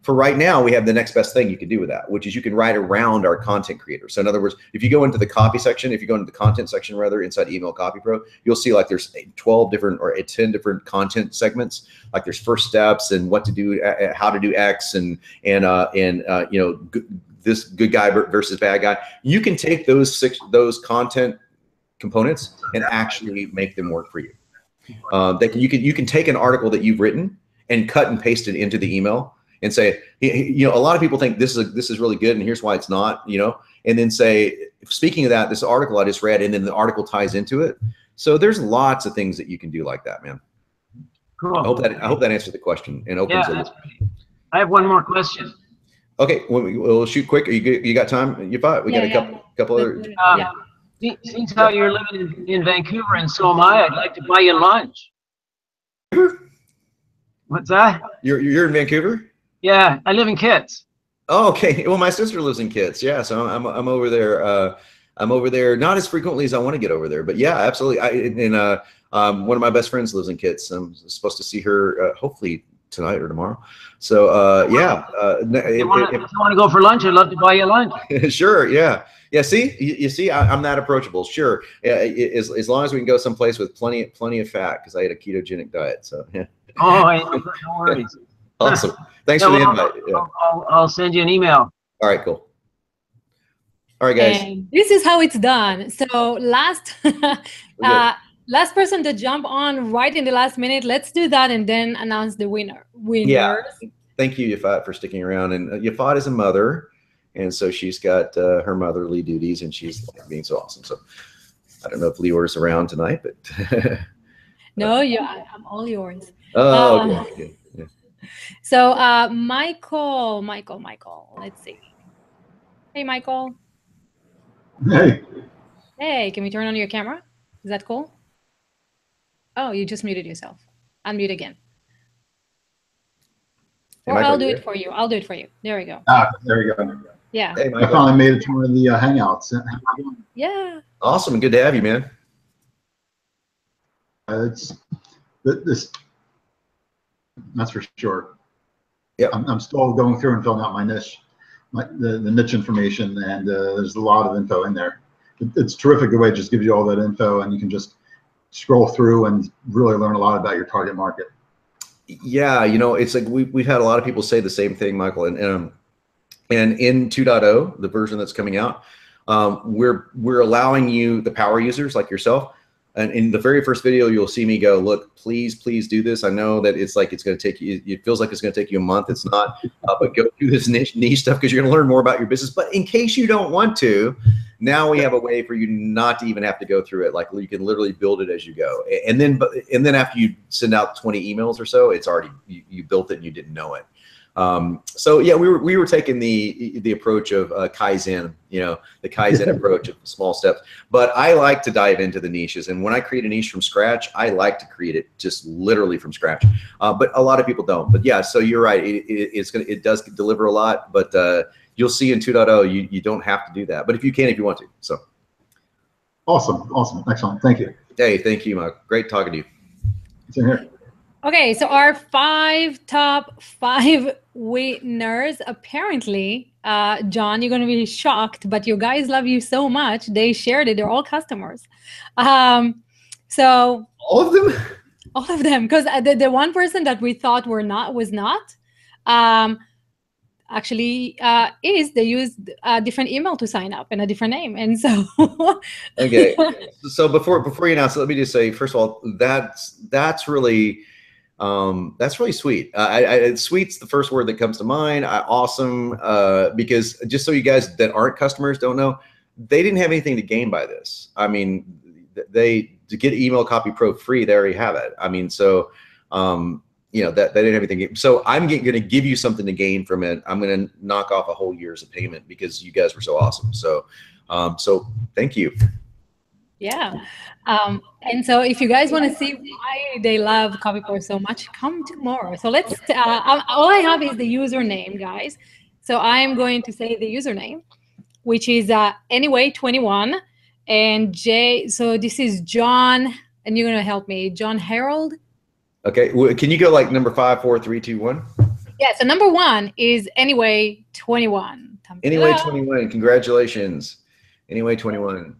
Speaker 2: For right now, we have the next best thing you can do with that, which is you can write around our content creator. So in other words, if you go into the copy section, if you go into the content section rather inside Email Copy Pro, you'll see like there's 12 different or 10 different content segments. Like there's first steps and what to do, how to do X, and this good guy versus bad guy. You can take those content components and actually make them work for you. You can take an article that you've written and cut and paste it into the email and say, a lot of people think this is really good and here's why it's not, and then say, speaking of that, this article I just read, and then the article ties into it. So there's lots of things that you can do like that, man.
Speaker 7: Cool.
Speaker 2: I hope that answered the question and opens
Speaker 7: it. I have one more question.
Speaker 2: Okay, we'll shoot quick. You got time? You're fine. We got a couple other.
Speaker 7: Seems how you're living in Vancouver, and so am I. I'd like to buy you lunch. What's that?
Speaker 2: You're in Vancouver?
Speaker 7: Yeah, I live in Kitts.
Speaker 2: Oh, okay. Well, my sister lives in Kitts. Yeah, so I'm over there. I'm over there not as frequently as I want to get over there, but yeah, absolutely. One of my best friends lives in Kitts. I'm supposed to see her hopefully tonight or tomorrow. So yeah.
Speaker 7: If you want to go for lunch, I'd love to buy you lunch.
Speaker 2: Sure. Yeah. Yeah. See, you see, I'm that approachable. Sure. Yeah. As long as we can go someplace with plenty of fat, because I had a ketogenic diet. So yeah.
Speaker 7: Oh, no worries.
Speaker 2: Awesome. Thanks for the invite. Yeah.
Speaker 7: I'll send you an email.
Speaker 2: All right. Cool. All right, guys.
Speaker 1: And this is how it's done. So last, last person to jump on right in the last minute. Let's do that and then announce the
Speaker 2: Yeah.
Speaker 1: winners.
Speaker 2: Thank you, Yafat, for sticking around. And Yafat is a mother, and so she's got her motherly duties, and she's being so awesome. So I don't know if Leor's around tonight, but
Speaker 1: No, I'm all yours.
Speaker 2: oh,
Speaker 1: Uh,
Speaker 2: okay. Yeah.
Speaker 1: so Michael. Let's see. Hey, Michael.
Speaker 8: Hey,
Speaker 1: Hey, can we turn on your camera? Is that cool? Oh, you just muted yourself. Unmute again.
Speaker 2: Hey,
Speaker 1: Or
Speaker 2: Michael,
Speaker 1: I'll
Speaker 2: are
Speaker 1: do
Speaker 2: you
Speaker 1: it
Speaker 2: there?
Speaker 1: for you. I'll do it for you. There we go.
Speaker 8: there you go.
Speaker 1: Yeah.
Speaker 2: Hey,
Speaker 8: I
Speaker 2: Michael.
Speaker 8: finally made it to one of the Hangouts. How you doing?
Speaker 1: Yeah.
Speaker 2: Awesome. Good to have you, man.
Speaker 8: It's this, that's for sure.
Speaker 2: Yep.
Speaker 8: I'm still going through and filling out my niche, the niche information, and there's a lot of info in there. It's terrific the way it just gives you all that info, and you can just scroll through and really learn a lot about your target market.
Speaker 2: Yeah, it's like we've had a lot of people say the same thing, Michael, and in 2.0, the version that's coming out, we're allowing you, the power users like yourself, and in the very first video, you'll see me go, look, please do this. I know that it's going to take you, it feels like it's going to take you a month. It's not, but go through this niche stuff because you're going to learn more about your business. But in case you don't want to, now we have a way for you not to even have to go through it. Like you can literally build it as you go. And then after you send out 20 emails or so, it's already, you built it and you didn't know it. So yeah, we were taking the approach of Kaizen, the Kaizen approach of small steps. But I like to dive into the niches, and when I create a niche from scratch, I like to create it just literally from scratch. But a lot of people don't. But yeah, so you're right. It does deliver a lot, but you'll see in 2.0 you don't have to do that. But if you want to. So
Speaker 8: Awesome, excellent. Thank you.
Speaker 2: hey, thank you, Mike. Great talking to you.
Speaker 8: Same here.
Speaker 1: Okay, so our top five winners, apparently, John, you're going to be shocked, but your guys love you so much. They shared it. They're all customers. So
Speaker 2: All of them?
Speaker 1: all of them, because the one person that we thought was not, actually they used a different email to sign up and a different name. And so
Speaker 2: okay. So before you announce it, let me just say, first of all, that's really sweet. Sweet's the first word that comes to mind. Awesome. Because just so you guys that aren't customers don't know, they didn't have anything to gain by this. I mean, to get Email Copy Pro free, they already have it. I mean, so, that they didn't have anything. So I'm going to give you something to gain from it. I'm going to knock off a whole year's of payment because you guys were so awesome. So, so thank you.
Speaker 1: Yeah. And so if you guys want to see why they love CopyPro so much, come tomorrow. So let's, all I have is the username, guys. So I'm going to say the username, which is anyway21. And so this is John, and you're going to help me, John Harold.
Speaker 2: Okay. Well, can you go like number 5, 4, 3, 2, 1?
Speaker 1: Yeah. So number 1 is anyway21.
Speaker 2: Anyway21. Congratulations. Anyway21.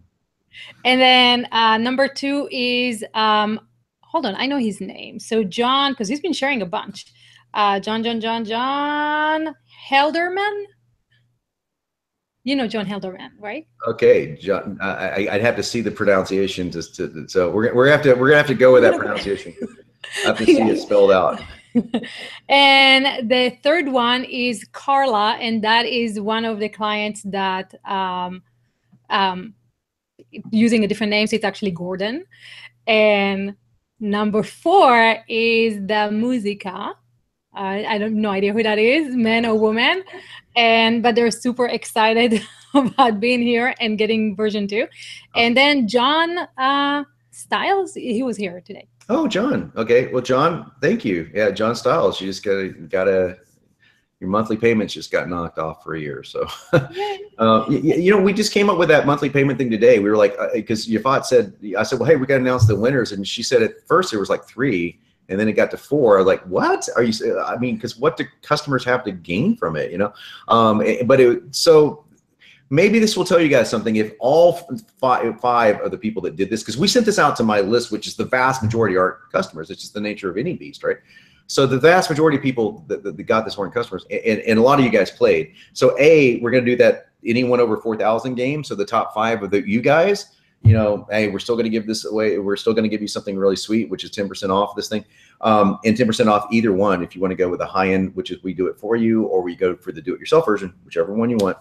Speaker 1: And then number 2 is, hold on, I know his name. So John, because he's been sharing a bunch. John Helderman. You know John Helderman, right?
Speaker 2: Okay, John. I'd have to see the pronunciation so we're gonna have to go with that pronunciation. I have to see it spelled out.
Speaker 1: And the third one is Carla, and that is one of the clients that using a different name, so it's actually Gordon. And number 4 is the Musica. I don't no idea who that is, man or woman, but they're super excited about being here and getting version 2. And then John Styles, he was here today.
Speaker 2: Oh, John. Okay, well, John, thank you. Yeah, John Styles, you just gotta your monthly payments just got knocked off for a year. So, we just came up with that monthly payment thing today. We were like, because Yafat said, I said, well, hey, we got to announce the winners. And she said at first there was like 3, and then it got to 4. I was like, what are you, I mean, because what do customers have to gain from it, so maybe this will tell you guys something. If all 5 of the people that did this, because we sent this out to my list, which is the vast majority aren't customers. It's just the nature of any beast, right? So the vast majority of people that got this weren't customers, and a lot of you guys played. So we're going to do that anyone over 4,000 game. So the top 5 of you guys, you know, hey, we're still going to give this away. We're still going to give you something really sweet, which is 10% off this thing, and 10% off either one. If you want to go with the high end, which is we do it for you, or we go for the do-it-yourself version, whichever one you want.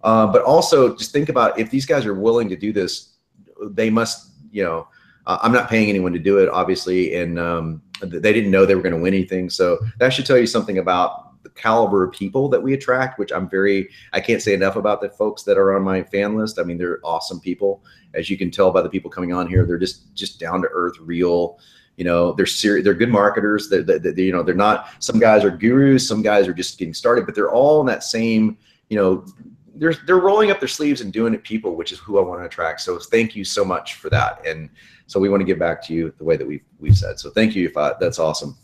Speaker 2: But also just think about, if these guys are willing to do this, they must, you know, I'm not paying anyone to do it, obviously, and they didn't know they were going to win anything. So that should tell you something about the caliber of people that we attract, which I can't say enough about the folks that are on my fan list. I mean, they're awesome people. As you can tell by the people coming on here, they're just down to earth, real. You know, they're serious. They're good marketers. You know, they're not. Some guys are gurus. Some guys are just getting started. But they're all in that same. You know, they're rolling up their sleeves and doing it, people, which is who I want to attract. So thank you so much for that. And so we want to give back to you the way that we've said. So thank you. That's awesome.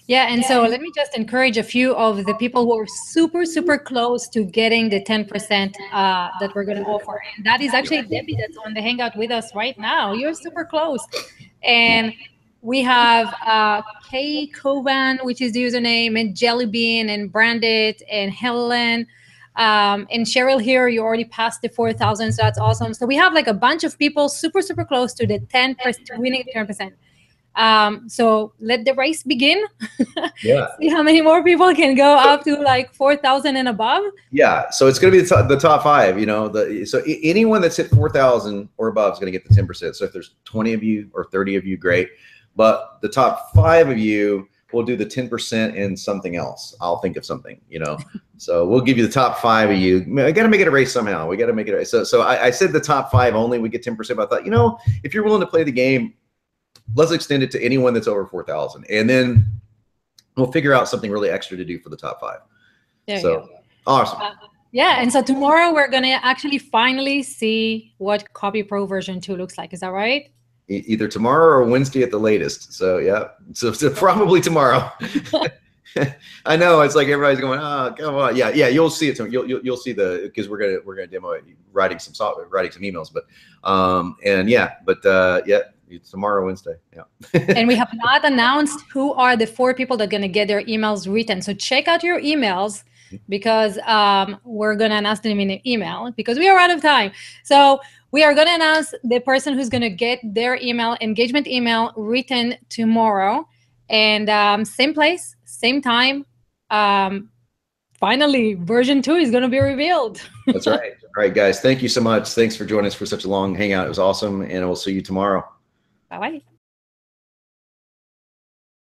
Speaker 1: Yeah, and so let me just encourage a few of the people who are super, super close to getting the 10% that we're going to offer. And that is actually Debbie that's on the Hangout with us right now. You're super close. And we have Kay Covan, which is the username, and Jellybean, and Brandit, and Helen, and Cheryl here. You already passed the 4,000, so that's awesome. So we have like a bunch of people super, super close to the 10%, winning 10%. So let the race begin.
Speaker 2: Yeah.
Speaker 1: See how many more people can go up to like 4,000 and above.
Speaker 2: Yeah. So it's going to be the top 5, you know, so anyone that's hit 4,000 or above is going to get the 10%. So if there's 20 of you or 30 of you, great. But the top 5 of you will do the 10% in something else. I'll think of something, you know. So we'll give you the top 5 of you. I got to make it a race somehow. We got to make it a race. So I said the top 5 only we get 10%. But I thought, you know, if you're willing to play the game, let's extend it to anyone that's over 4,000, and then we'll figure out something really extra to do for the top 5.
Speaker 1: There
Speaker 2: so
Speaker 1: you go.
Speaker 2: Awesome.
Speaker 1: Yeah, and so tomorrow we're gonna actually finally see what Copy Pro version 2 looks like. Is that right?
Speaker 2: Either tomorrow or Wednesday at the latest. So yeah, so probably tomorrow. I know, it's like everybody's going, oh, come on. Yeah, you'll see it. You'll see because we're gonna demo it, writing some emails, but it's tomorrow, Wednesday. Yeah.
Speaker 1: And we have not announced who are the 4 people that are going to get their emails written. So check out your emails, because we're going to announce them in an email, because we are out of time. So we are going to announce the person who's going to get their engagement email written tomorrow. And same place, same time. Finally, version 2 is going to be revealed.
Speaker 2: That's right. All right, guys. Thank you so much. Thanks for joining us for such a long hangout. It was awesome. And we'll see you tomorrow.
Speaker 1: Bye-bye.